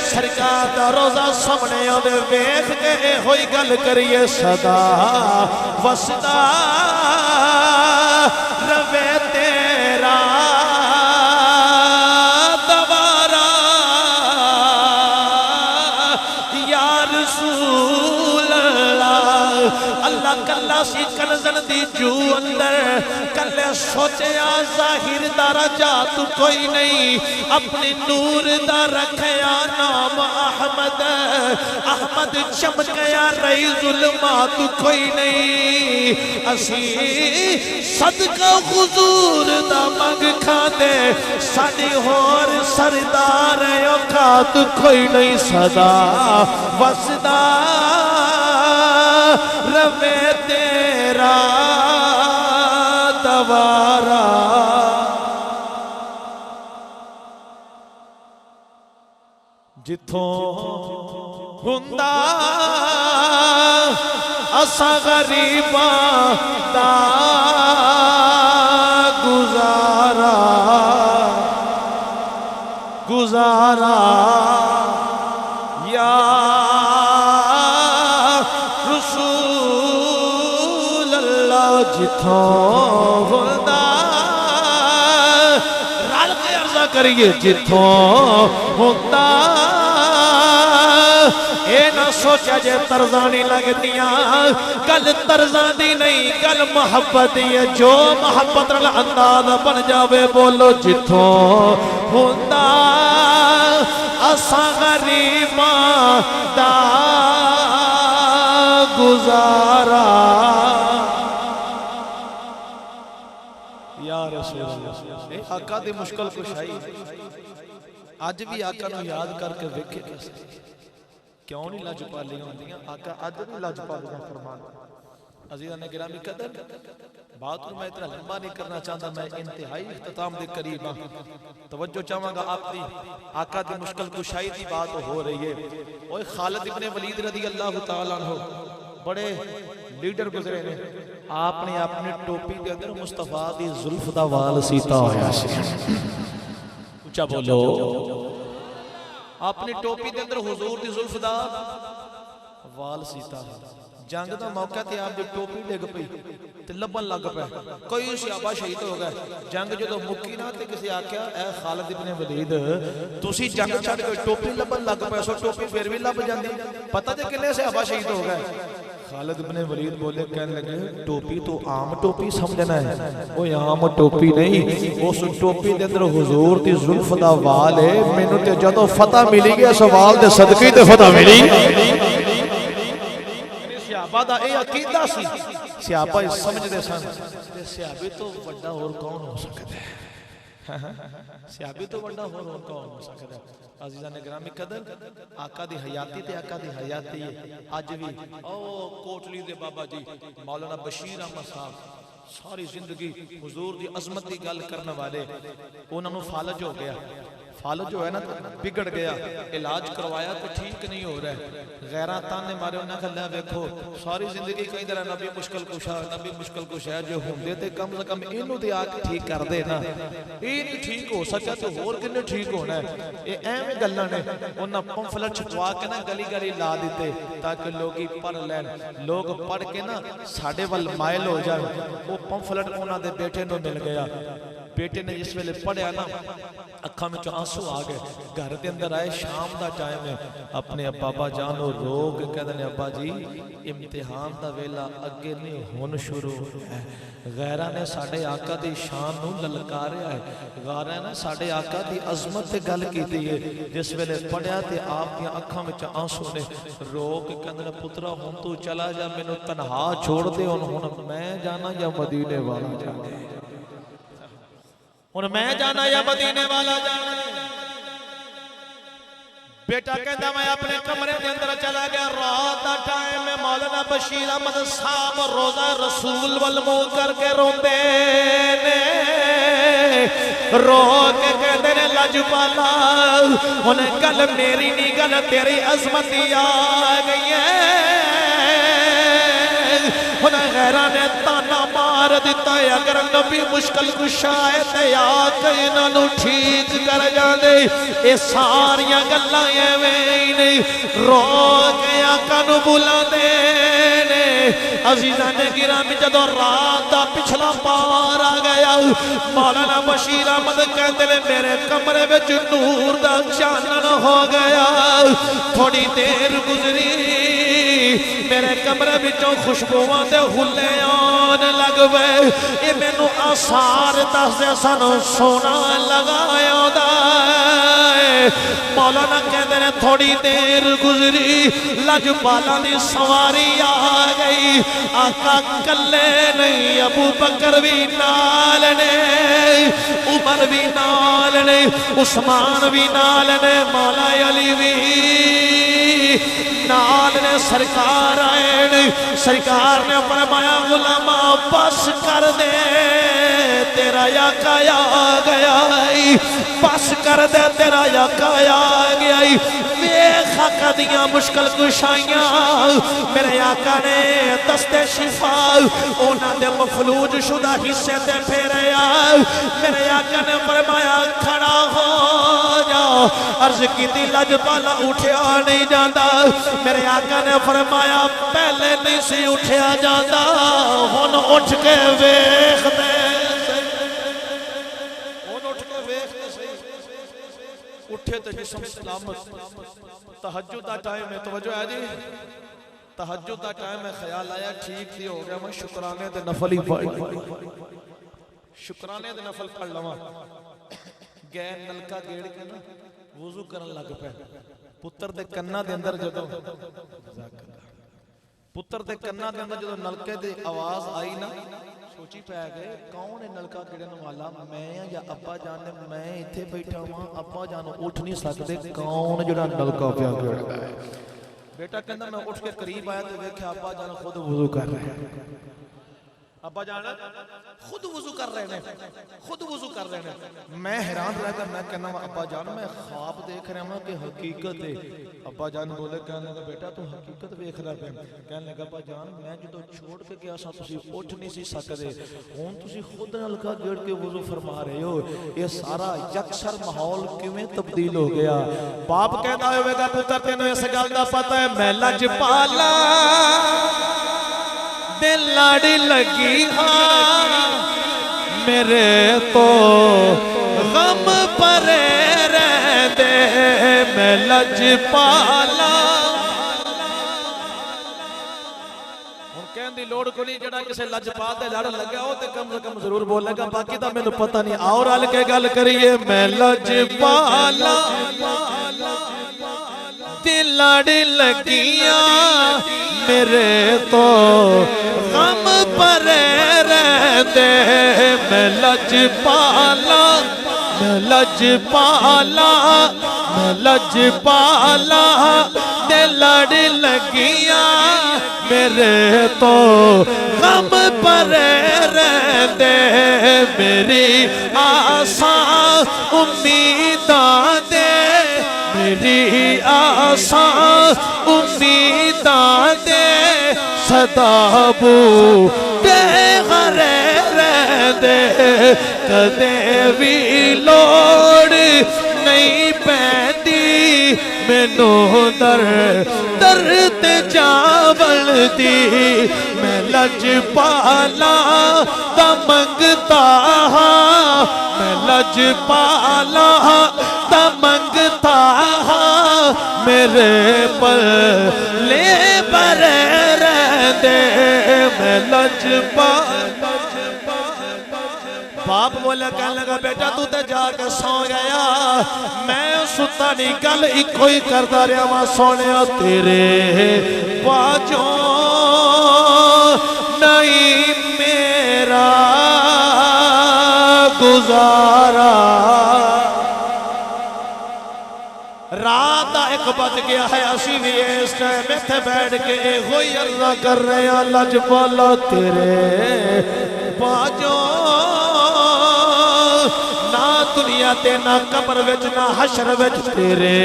سرکار دا روزہ سامنے آدھے ویکھ کے ہوئی گل کریے صدا وسدا روے تیرا دوارا یا رسول اللہ اللہ کلا سی کنزن دی جو اندر کلے سوچے ظاہر درجات کوئی نہیں اپنی نور دا رکھیا نام احمد احمد چمکیا رہی ظلمات کوئی نہیں اسی صدقہ حضور دا منگ کھا دے ساڑی ہور سردار اوقات کوئی نہیں صدا وسدا روے تیرا دوارا جتھوں ہندا اسا غریباں دا گزارا گزارا یا رسول اللہ جتھوں ہندا رل کے عرضہ کریے جتھوں ہندا اے نہ سوچا جے ترزانی لگ دیا گل ترزانی نہیں گل محبت ہے جو محبت رل انداز بن جاوے بولو جتھوں ہندا اسا غریباں دا گزارا یا رسول اللہ آقا دی مشکل کشائی آج بھی آقا نو یاد کر کے ویکھے کیسے کیوں نہیں لاجپالی ہوندیاں آقا آج بھی لاجپالی فرمان عزیزہ نے گرامی قدر بات کو میں اتنا لمبا نہیں کرنا چاہتا میں انتہائی اختتام دے قریب ہوں توجہ چاہوں گا آپ دی آقا دی مشکل کشائی دی بات ہو رہی ہے اوہ خالد ابن ولید رضی اللہ تعالیٰ عنہ بڑے لیڈر گزرے نے آپ نے اپنے ٹوپی دے اندر مصطفیٰ دی ظلف دا وال سیتا ہویا سی اچھا بولو اپنی ٹوپی دے اندر حضور دی ظلف دا وال سیتا ہے جنگ دا موقع تے آپ دی ٹوپی ڈگ پئی تے لبن لگ پے کوئی صحابہ شہید ہو گئے جنگ جدو مکی نہ تے کسی آکھیا اے خالد ابن ولید تسی جنگ چھڈ کے ٹوپی لبن لگ پے سو ٹوپی پھر بھی لب جاندی پتہ تے کنے صحابہ شہید ہو گئے خالد ابن ولید بولے کہنے لگے ٹوپی تو عام ٹوپی سمجھنا ہے وہ عام ٹوپی نہیں اس ٹوپی دے اندر حضور دی ظلف دا وال ہے مینوں تے جدوں فتح ملی گیا سو وال دے صدقے تے فتح ملی صحابہ دا اے عقیدہ سی صحابہ سمجھ دے سن صحابی تو بڑا اور کون ہو سکتا ہے صحابی تو بڑا اور کون ہو سکتا ہے عزیزان گرامی قدر آقا دی حیاتی تے آقا دی حیاتی آج بھی او کوٹلی دے بابا جی مولانا بشیر احمد صاحب ساری زندگی حضور دی عظمت دی گل کرنے والے انہوں نے فالج ہو گیا فالج جو ہے نا بگڑ گیا، علاج کروایا تو ٹھیک نہیں ہو رہا ہے، غیران تانے مارے انہیں کہا دیکھو ساری زندگی کہیں طرح نبی مشکل کشا نبی مشکل کشا جو ہوندے تھے کم سے کم انہوں دے آکے ٹھیک کر دے نا، یہ نہیں ٹھیک ہو سکتا تو اور کنے ٹھیک ہونا ہے۔ یہ اہم گلاں نے انہاں پمفلٹ چھپوا کے نا گلی گلی لا دیتے تاکہ لوگی پڑھ لین، لوگ پڑھ کے نا ساڑھے وال مائل ہو جائے۔ وہ پمفلٹ انہاں دے بیٹے نو مل گیا، بیٹے نے جس ویلے پڑھیا نا اکھاں میں آنسو آ گئے، گھر دے اندر آئے، شام دا ٹائم ہے، اپنے بابا جانو رو کے کہتے ہیں ابا جی امتحان دا ویلا اگے نہیں ہون شروع ہے۔ غیرہ نے ساڑھے آقا دی شان نو للکاریا ہے، غیرہ نے ساڑھے آقا دی عظمت تے گل کی دی ہے، جس ویلے پڑھیا تے آپ کی اکھاں میں آنسو نے رو کے کہتے ہیں پترا ہون تو چلا جا میں نو تنہا چھوڑ دے ہون میں جانا یا مدینے والا جانا، اور میں جانا یا مدینے والا جانا۔ بیٹا کہتا میں اپنے کمرے کے اندر چلا گیا، رات دا ٹائم میں مولانا بشیر احمد صاحب روزہ رسول والمو کر کے روندے نے، رو کے کہتے نے لجپالا انہیں گل میری نہیں گل تیری عظمتی آ گئی ہے۔ انہیں غیرہ نے تانا مار دیتا ہے اگر نبی مشکل کشا ہے تے آکے انہوں نے ٹھیک کر جانے، اے ساریاں گلاں ایویں نہیں رو کے آقا نو بلا دینے۔ عزیزان گرامی جدو رات دا پچھلا پار آ گیا، مولانا بشیر احمد کہتے ہیں میرے کمرے میں نور دا چانن ہو گیا، تھوڑی دیر گزری میرے کمرے بچوں خوشبوان دے غلے آن لگ بے، یہ میں نو آثار دس دے سانو سونا لگایا دائے۔ مولانا کہتے ہیں تھوڑی دیر گزری لجپالا دی سواری آ گئی، آقا کلے نہیں ابو بکر بھی نال نے، عمر بھی نال نے، عثمان بھی نال نے، مولا علی بھی نال نے، سرکار آئے، سرکار نے فرمایا غلامہ بس کر دے تیرا یاقا آ گیا، بس کر دے تیرا یاقا آ گیا۔ ویخ آقا دیاں مشکل کشائیاں میرے آقا نے دستے شفا اونا دے مفلوج شدہ حصے تے پھیرے آئے، میرے آقا نے فرمایا کھڑا ہو جا، عرض کی دی لجپالا اٹھیا نہیں جاندہ، میرے آقا نے فرمایا پہلے نہیں سی اٹھیا جاندہ ہن اٹھ کے ویخ دے، ہن اٹھ کے ویخ دے صحیح، اٹھے تے جسم سلامت۔ تہجد دا ٹائم ہے، توجہ ہے جی، تہجد دا ٹائم ہے، خیال آیا ٹھیک دی ہو گیا میں شکرانے دے نفل ہی پڑھ، شکرانے دے نفل پڑھ لواں، گئے نلکا گیڑ کے نا وضو کرن لگ پہ، پتر دے کنہ دے اندر جدو پتر دے کنہ دے اندر جدو نلکے دے آواز آئی نا سوچی پہ گئے کون ہے نلکا گیڑن والا، میں یا ابا جانے، میں اتھے بیٹھا ہوں ابا جانو اٹھ نہیں سکتے، کون جڑا نلکا پہ گیڑ گئے۔ بیٹا کہنا میں اٹھ کے قریب آیا تو دیکھا ابا جانا خود وضو کر رہے ہیں، ابا جانا خود وضو کر رہے ہیں، خود وضو کر رہے ہیں۔ میں حیران رہ کر میں کہنا ابا جان میں خواب دیکھ رہا ہوں کہ حقیقت ہے۔ ابا جان بولے کہنے لگا بیٹا تو حقیقت دیکھ رہا ہے، کہنے لگا ابا جان میں جدو چھوڑ کے گیا سا تسی اٹھ نہیں سی سکتے، ہون تسی خود نلکا گیڑ کے وضو فرما رہے ہو، یہ سارا یکسر ماحول کیویں تبدیل ہو گیا۔ باپ کہنا ہوئے گا پتر تینوں اس گل دا پتہ ہے میں لجپالا دے لاڑی لگی ہاں میرے تو غم پرے رہ دے میں لجپالا۔ ہن کہن دی لوڑ کو نہیں جڑا کسے لجپال دے لڑ لگا او تے کم سے کم ضرور بول لگا، باقی تا مینوں پتہ نہیں، اور رل کے گل کریے میں لجپالا دے لاڑی لگیاں میرے تو غم پرے رہ دے میں لجپالا، میں لجپالا، میں لجپالا دے لڑ لگیاں میرے تو غم پرے رہ دے، میری آساں امیداں اساں امیداں دے صدا بوٹے غرے رہندے کدے بھی لوڑ نہیں پیندی مینوں درد جاول دی میں لج پالا دا منگتا ہاں میں لج پالا دا منگتا ہاں میرے پلے برے رہندے میں لج پالا باپ بولے کہنے لگا بیٹا تو تے جا کے سو گیا میں ستا نہیں گل ایک کوئی کرتا رہا ماں سونیا تیرے باجوں نہیں میرا گزارا رات ایک بج گیا ہے اسی بھی اس ٹائم میں بیٹھ کے ہوئی عرضہ کر رہے ہیں لج پالا تیرے باجوں نہ دنیا تے نہ قبر وچ نہ حشر وچ تیرے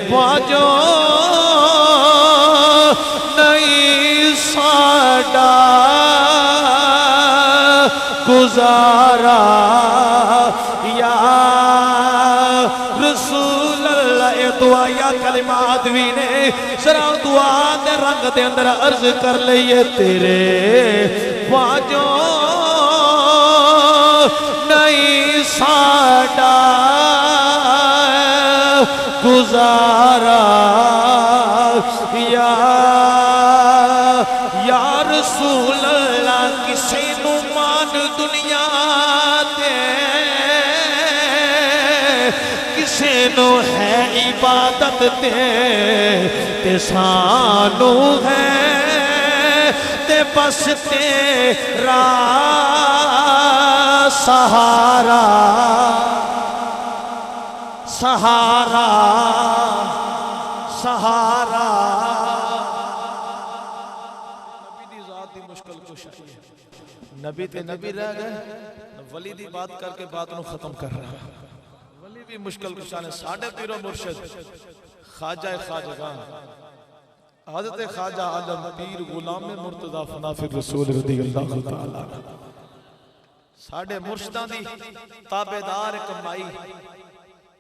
باجوں نہیں ساڈا گزارا یا رسول اللہ یہ دعا یا کلمات بھی نے سرا دعا دے رنگ دے اندر عرض کر لئیے تیرے باجوں نہیں ساڈا گزارا یا رسول اللہ کسی نو مان دنیا تے کسی نو ہے عبادت تے سانو ہے تے بس تیرا سہارا سہارا سہارا نبی دی ذات دی مشکل کش ہے نبی تے نبی رہ گئے ولی دی بات کر کے بات نو ختم کر رہا ولی بھی مشکل کش ہے ساڑھے پیر و مرشد خواجہ خواجگان حضرت خواجہ عالم پیر غلام مرتضی فنافر رسول رضی اللہ تعالیٰ ساڑھے مرشدان دی تابدار کمائی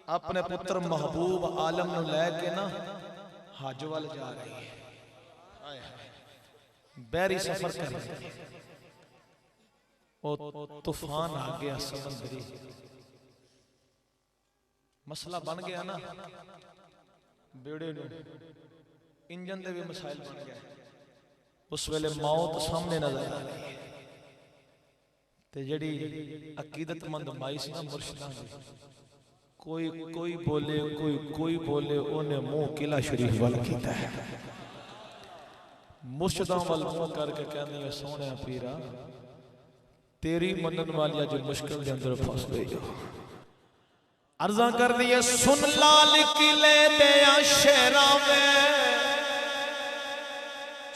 اپنے پتر محبوب عالم نو لے کے نا حج وال جا رہی ہے بیری سفر کر رہی ہے او طوفان آ گیا سمندری مسئلہ بن گیا نا بیڑے نو انجن دے بھی مسائل بن گئے اس ویلے موت سامنے نظر آ رہی ہے تے جڑی عقیدت مند مائی سی نا مرشدان دی کوئی بولے کوئی بولے انہیں منہ قلعہ شریف والا کیتا ہے مرشدان والا منہ کر کے کہنے ہیں سونے پیرا تیری منن والی جو مشکل دے اندر پھنس گئی جو عرضاں کر دیئے سن لال قلعے دیا شہراں میں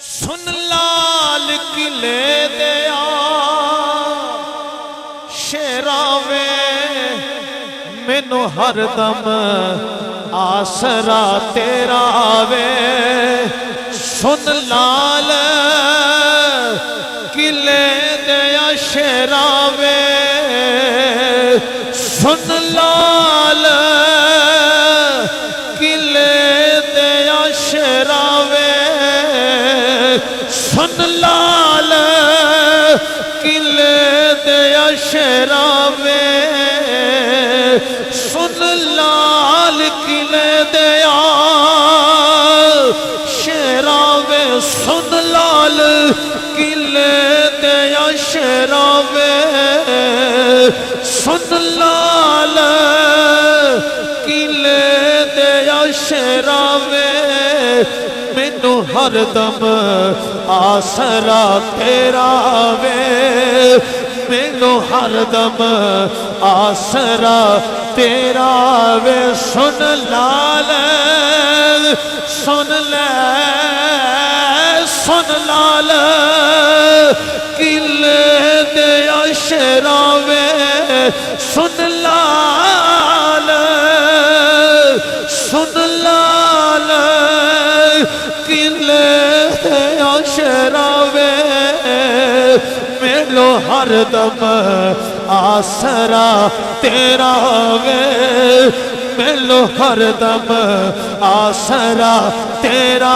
سن لال قلعے دیا شہراں میں مینوں ہر دم آسرا تیرا وے سن لال قلعے دیا شہراں وے سن لال قلعے دیا شہراں وے سن لال قلعے دیا شہراں وے سن لال قلعے دیا شہراں وے سن لال قلعے دیا شہراں وے سن لال قلعے دیا شہراں وے مینوں ہر دم آسرا تیرا وے مینوں ہر دم آسرا تیرا وے سن لال سن لال قلعے دیا شہراں وے سن لال مینو ہر دم آسرا تیرا وے مینو ہر دم آسرا تیرا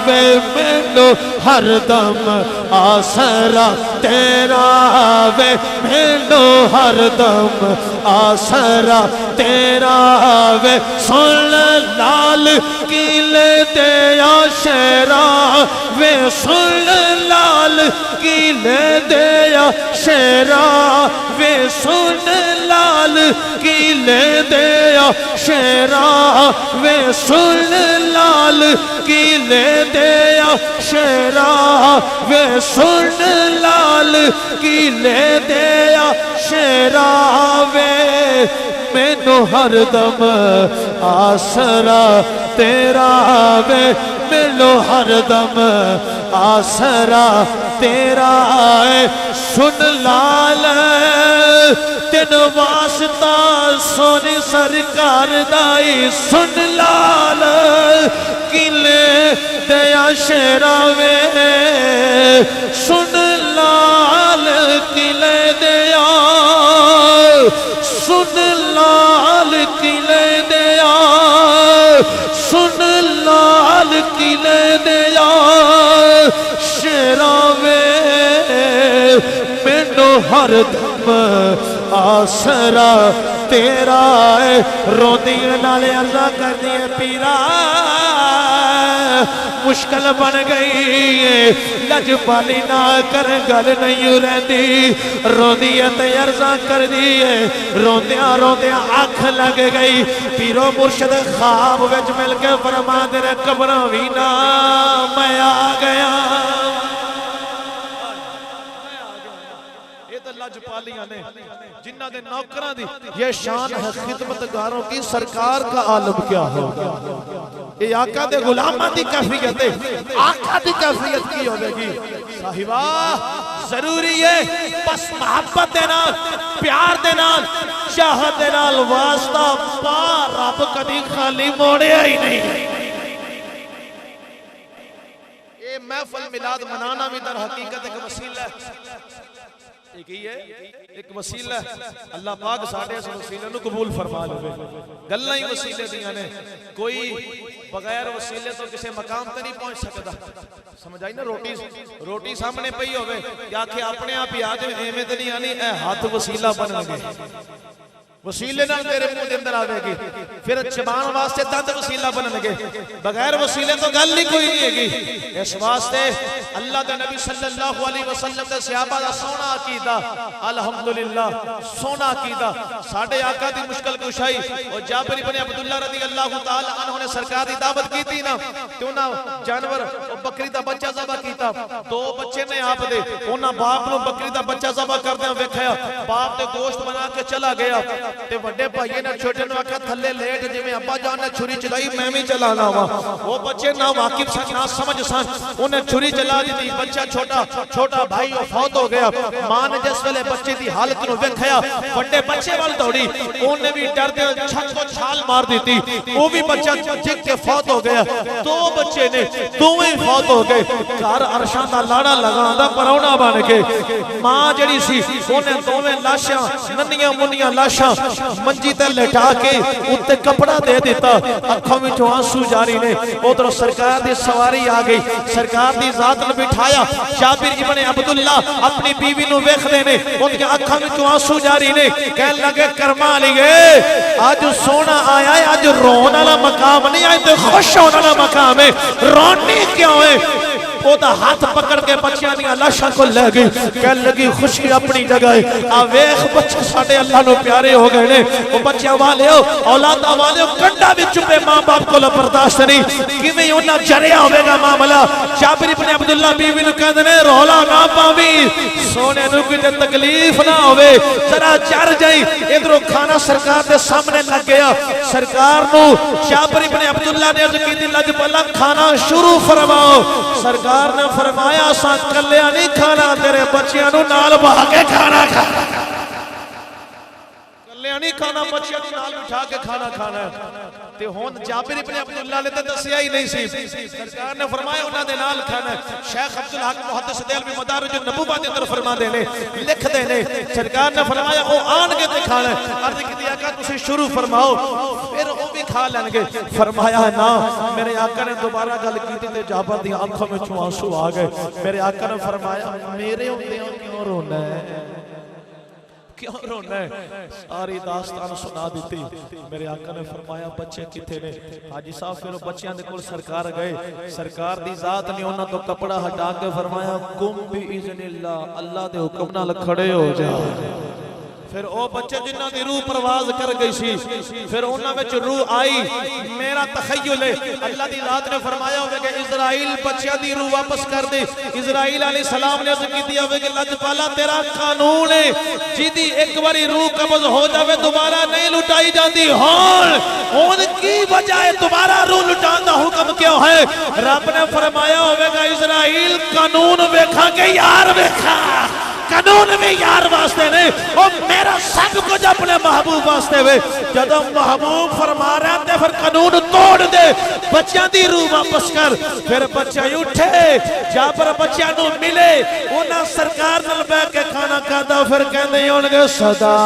وے مینو ہر دم آسرا تیرا وے مینو ہر دم آسرا تیرا وے سن لال قلعے دیا شیرا وے سن لال قلعے دیا شیرا وے سن لال قلعے دیا شیرا وے سن لال قلعے دیا شیرا وے سن لال قلعے دیا شیرا وے مینو ہر دم آسرا تیرا وے مینو ہر دم آسرا تیرا سن لال تین واسطہ سونی سرکار دائی سن لال قلعے دیا شیرا وے سن لال قلعے دیا سن لال قلعے دیا سن لال قلعے دیا شیرا وے مینو ہر دم آسرا تیرا روندی نالے عرضہ کر دیے پیرا مشکل بن گئی لج پالی نہ کر گل نہیں رہتی روندی تے عرضہ کر دیے روندیاں روندیاں آنکھ لگ گئی پیرو مرشد خواب وچ مل کے فرما دے رہے قبراں وی نہ میں آ گیا لج پالیاں نے جنہ دے نوکران دی یہ شان ہے خدمتگاروں کی سرکار کا عالم کیا ہوگا یہ آقا دے غلامہ دی کیفیت ہے آقا دی کیفیت کی ہوگی گی صاحبہ ضروری ہے بس محبت دینا پیار دینا چاہت دینا واسطہ پا رب کدی خالی موڑے ہی نہیں یہ محفل میلاد منانا بھی در حقیقت ایک وسیلہ ہے ایک وسیلہ ہے اللہ پاک ساڑھے اس وسیلہ نو قبول فرما لے گلہ ہی وسیلے دیا نے کوئی بغیر وسیلے تو کسے مقام تے نہیں پہنچ سکتا سمجھائی نا روٹی سامنے پئی ہوئے یا کہ اپنے آپ ہی آج ایمیں تے نہیں آنی اے ہاتھ وسیلہ بن لگے وسیلے نہ تیرے منہ اندر آوے گی پھر چبان واسطے دند وسیلہ بن لگے بغیر وسیلے تو گل نہیں کوئی نہیں ہے گی اس واسطے اللہ دے نبی صلی اللہ علیہ وسلم دے صحابہ دا سونا عقیدہ الحمدللہ سونا عقیدہ ساڑھے آقا دی مشکل کشائی اور جابر ابن عبداللہ رضی اللہ تعالی عنہ نے سرکار دی دعوت کی تھی نا تو نا جانور بکری دا بچہ ذبح کیتا دو بچے نے آپ دے انہاں باپ نو بکری دا بچہ ذبح کر دیا ویکھیا باپ نے گوشت بنا کے چلا گیا تے وڈے بھائیے نے چھوٹے نو آکھا تھلے لیٹ جی میں ابا جان نے چھری چلائی میں بھی چلانا ہوا وہ بچے نہ واقف سن نہ سمجھ سن انہیں چھری چلا دی تھی بچہ چھوٹا بھائی وہ فوت ہو گیا ماں نے جس ویلے بچے دی حالت نو ویکھیا وڈے بچے وال دوڑی انہیں بھی ڈر دے چھت کو چھال مار دی تھی وہ بھی بچہ جگ کے فوت ہو گیا دو بچے نے دوویں فوت ہو گئے گھر عرشاں دا لاڑا لگاندا پرونا بن کے ماں جڑی سی انہیں دوویں لاشاں ننیاں منیاں لاشاں منجی تے لٹا کے اتے کپڑا دے دیتا اکھوں میں جو آنسو جاری نے ادھر سرکار دی سواری آ گئی سرکار دی ذات نے بٹھایا جابر ابن عبداللہ اپنی بیوی نو ویکھ دے نے ان کے اکھوں میں جو آنسو جاری نے کہنے لگے کرما لیے آج سونا آیا ہے آج رون والا مقام نہیں آئے تو خوش ہونا والا مقام ہے رونی کیوں ہے وہ دا ہاتھ پکڑ کے بچیاں نہیں لاشاں کو لے گئی کہنے لگی خوشی اپنی جگہ ہے آویخ بچے ساڑھے اللہ نو پیارے ہو گئے نے وہ بچیاں والے ہو اولادا والے ہو کنڈا بھی چپے ماں باپ کو لپرداشت نہیں کہ میں یوں نہ جریا ہوئے گا معاملہ جابر ابن عبداللہ بیوی نو کہنے نے رولا نہ پاوی سونے نو کی تے تکلیف نہ ہوئے ذرا چار جائیں ادھروں کھانا سرکار دے سامنے لگ گیا سرکار نو جابر ابن عبداللہ نے عرض کی دی لگ پلا کھانا شروع فرماؤ سرکار نے فرمایا ساں کلیا نہیں کھانا تیرے بچیاں نو نال بہا کے کھانا کھانا کلیا نہیں کھانا بچیاں دی نال بٹھا کے کھانا کھانا ہے تے ہون جابر ابن عبداللہ نے تے دسیا ہی نہیں سی سرکار نے فرمایا انہاں دے نال کھانا ہے شیخ عبدالحق محدث دہلوی مدارج النبوہ دے اندر فرما دے نے لکھ دے نے سرکار نے فرمایا او آن کے تے کھانا ہے عرض کیتی آقا تسی شروع فرماؤ پھر او بھی کھا لیں گے فرمایا نا میرے آقا نے دوبارہ گل کیتی تے جابر دی آنکھوں میں آنسو آ گئے میرے آقا نے فرمایا میرے ہوندیاں کیوں رونا ہے کیوں رونا ہے ساری داستان سنا دیتی میرے آقا نے فرمایا بچے کتے نے حاجی صاحب پھر بچیاں دے کول سرکار گئے سرکار دی ذات نے انہاں تو کپڑا ہٹا کے فرمایا قم باذن اللہ اللہ دے حکم نال کھڑے ہو جا پھر او بچے جنہ دی روح پرواز کر گئی سی پھر انہاں وچ روح آئی میرا تخیل ہے اللہ دی ذات نے فرمایا ہوئے کہ اسرائیل بچیاں دی روح واپس کر دی اسرائیل علیہ السلام نے عرض کی دیا ہوئے کہ لجپالا تیرا قانون ہے جیدی ایک باری روح قبض ہو جاوے دوبارہ نہیں لٹائی جاندی ہون کی وجہ ہے دوبارہ روح لٹان دا حکم کیوں ہے رب نے فرمایا ہوئے کہ اسرائیل قانون ویکھا کہ یار ویکھا قانون میں یار واسطے نے اور میرا سب کچھ اپنے محبوب واسطے ہوئے جب محبوب فرما رہا تھے پھر قانون توڑ دے بچیاں دی روح واپس کر پھر بچہ اٹھے جا پر بچیاں نو ملے انہاں سرکار نل بے کے کھانا کھاتا پھر کہنے انگے صدا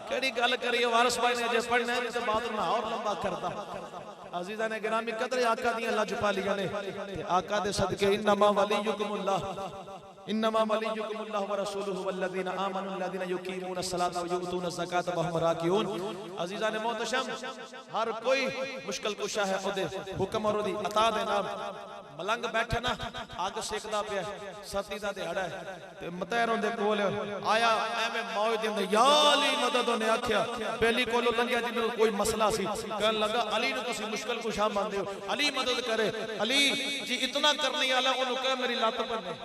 کیڑی گل کریے وارث بھائی نے جے پڑھنا ہے جسے بات میں اور لمبا کرتا عزیزان گرامی قدر آقا دی اللہ چھپا لیا نے آقا دے صدقے انما ولیکم اللہ ورسولہ والذین آمنوا الذین یقیمون الصلاۃ ویؤتون الزکاۃ وهم راکعون عزیزان محتشم ہر کوئی مشکل کشا ہے او دے حکم اور دی عطا دے نام ملنگ بیٹھے نا آگ سیکدا پیا ستی دا دیہڑا ہے تے متہر ہوندے کول آیا ایویں موج دے یا علی مدد نے آکھیا پہلی کولو لنگیا جی میرے کوئی مسئلہ سی کہن لگا علی نو تسی مشکل کشا مان دیو علی مدد کرے علی جی اتنا کرنے والا اونوں کہے میری لات پنے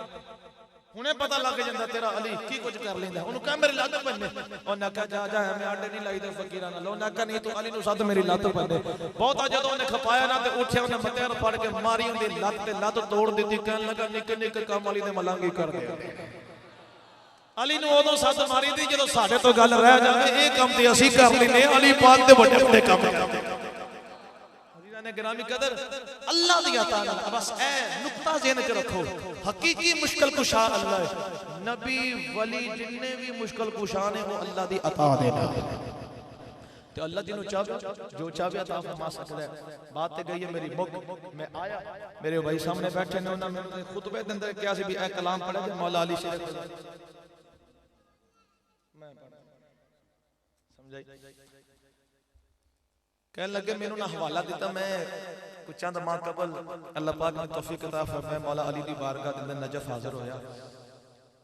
انہیں پتہ لگ جاندہ تیرا علی کی کچھ کر لیندہ انہوں کہا میری لات پنے انہوں کہا جا جا ہمیں آڈے نہیں لائی دے فقیرانہ لو انہوں کہا نہیں تو علی نو ساتھ میری لات پنے بہت آجا انہیں کھپایا نا تے اٹھے انہیں متیر پڑھ کے ماری انہیں لات تے لات توڑ دیتی کہنے لگا نکے نکے کام علی نے ملانگی کر دیا علی نو اوہ ساتھ ماری دی جدو ساڑھے تو گل رہ جاوے ایک کام تے اسی کر لینے علی پاک دے بڑے بڑے کام گرامی قدر اللہ دیا تعالیٰ بس اے نقطہ ذہن چ رکھو حقیقی مشکل کشا اللہ ہے نبی ولی جننے بھی مشکل کشا نے وہ اللہ دی عطا دینا تو اللہ جنہوں چاہے جو چاہے عطا فرما سکتا ہے بات تے گئی ہے میری مک میں آیا میرے بھائی سامنے بیٹھے نے انہوں نے خطبے دندر کیا سی بھی اے کلام پڑھے جائے مولا علی شیخ میں سمجھائی کہنے لگے میں انہوں نے حوالہ دیتا میں کچھ چاند ماہ قبل اللہ پاک نے توفیق عطا فرمائے مولا علی دی بارگاہ دندر نجف حاضر ہویا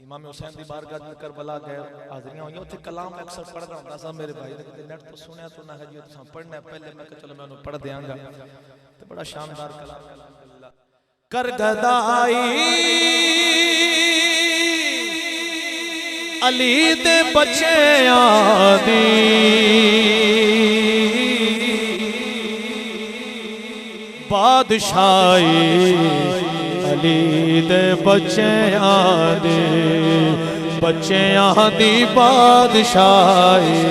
امام حسین دی بارگاہ دندر کربلا گئے حاضریاں ہوئیں اتھے کلام اکثر پڑھ رہا ہوں تھا میرے بھائی نے نیٹ تو سنیا تو نہ ہے جو تساں پڑھنا ہے پہلے میں کہ چلو میں انہوں پڑھ دیاں گا تو بڑا شاندار کلام کر گدائی علی دے بچے آدی بادشاہی علی دے بچے آدے بچے آدی بادشاہی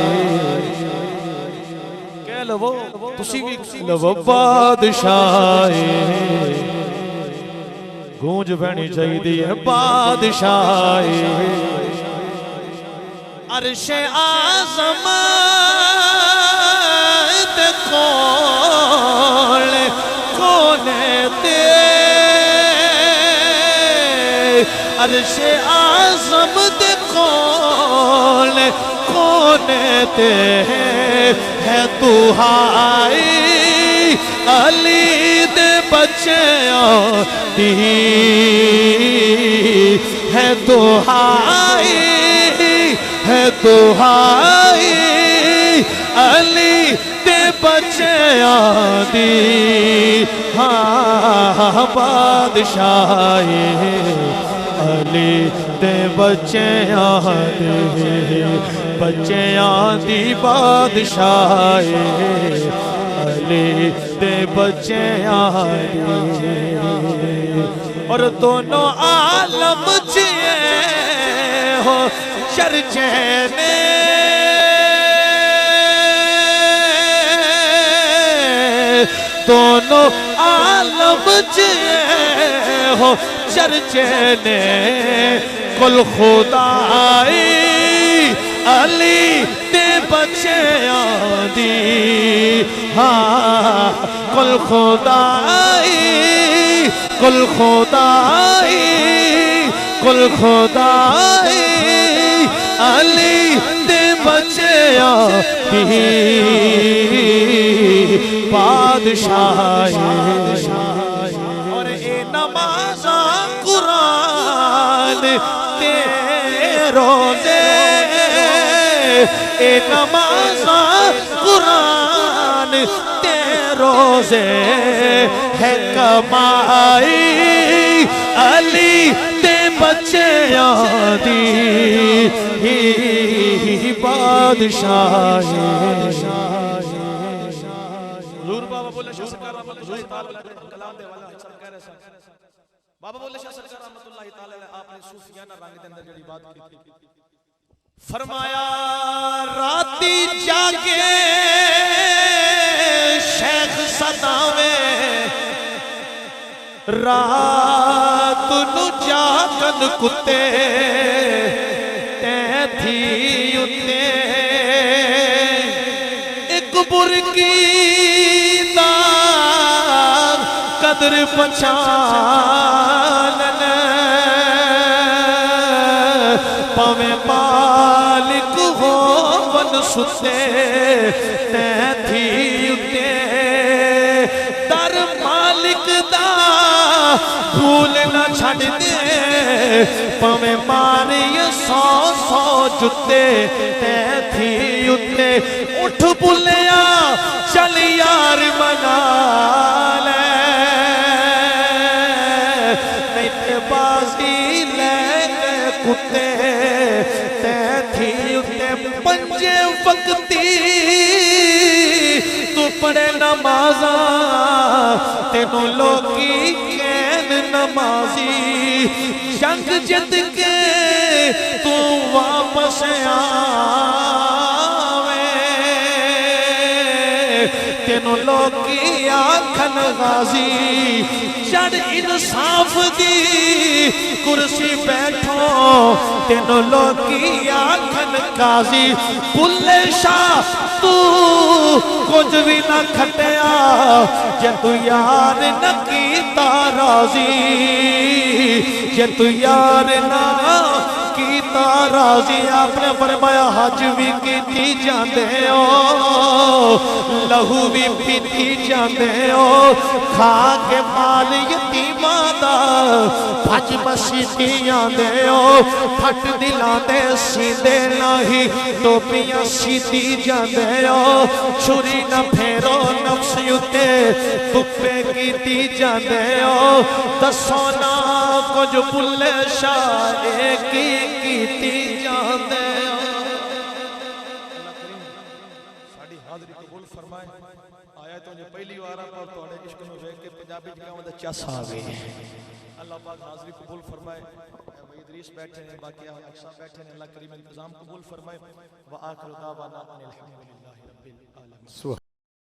کہہ لو تسی بھی لو بادشاہی گونج بینی چاہی دی ہے بادشاہی عرش آزم تے کونے تے عرش آزم تے کونے تے ہے تو ہائی علی دے بچے آتی ہے تو ہائی ہے تو ہائی علی دے بچے آدی ہاں بادشاہی علی دے بچے آدی بچے آدی بادشاہی علی دے بچے آدی اور دونوں عالم چیئے ہو چرچے نے دونوں عالم ہو چرچے نے کل خدائی علی تے بچے آدھی ہاں کل خدائی کل خدائی کل خدائی علی تے بچے آدھی بادشاہی اور اے نماز قرآن تے روزے اے نماز قرآن تے روزے ہے کمائی علی تے بچے آدھی بادشاہی بابا بولے شاہ سرکار رحمت اللہ تعالیٰ کلام دے والا سرکار ہے بابا بولے شاہ سرکار رحمت اللہ تعالیٰ آپ نے صوفیانہ رنگ دے اندر جڑی بات کی فرمایا راتی جاگے شیخ صداوے رات نو جاگن کتے تے تھی اتے ایک برکی قدر پہچانن پاویں مالک ہو ون ستے تے تھی اتے در مالک دا بھول نہ چھڑ دے پاویں ماری 100 جتے تے تھی اتے اٹھ بھولیا چل یار منا لے بازی لے کتے تے تھی اتے پنجے وقتی تو پڑھے نمازاں تینوں لوگی کین نمازی جنگ جت کے تو واپس آوے تینوں لوگی آکھن غازی چڑھ انصاف دی کرسی بیٹھو تینوں لوگی آکھن قاضی بلے شاہ تو کچھ بھی نہ کھٹیا جے تو یار نہ کیتا راضی جے تو یار نہ کیتا راضی آپ نے فرمایا حج بھی کیتی جاندے ہو لہو بھی پیتی جاندے ہو کھا کے مال یتیماں دا بھج بسیتی آندے ہو پھٹ دلاں دے سیندے نہیں ٹوپیاں سیتی جاندے ہو چھری نہ پھیرو نفس یوتے تپے کیتی جاندے ہو دسو نا کچھ بلے شاہ کیتی جاندے ہو ساڑی حاضری قبول فرمائے آیا تو جو پہلی وارہ پر توڑے عشق میں ویک کے پنجابی جگہ مدہ چس آگئے اللہ پاک حاضری قبول فرمائے ادریس بیٹھے ہیں باقی اقصا بیٹھے ہیں اللہ کریم انتظام قبول فرمائے وآخر دعوانا الحمدللہ رب العالمین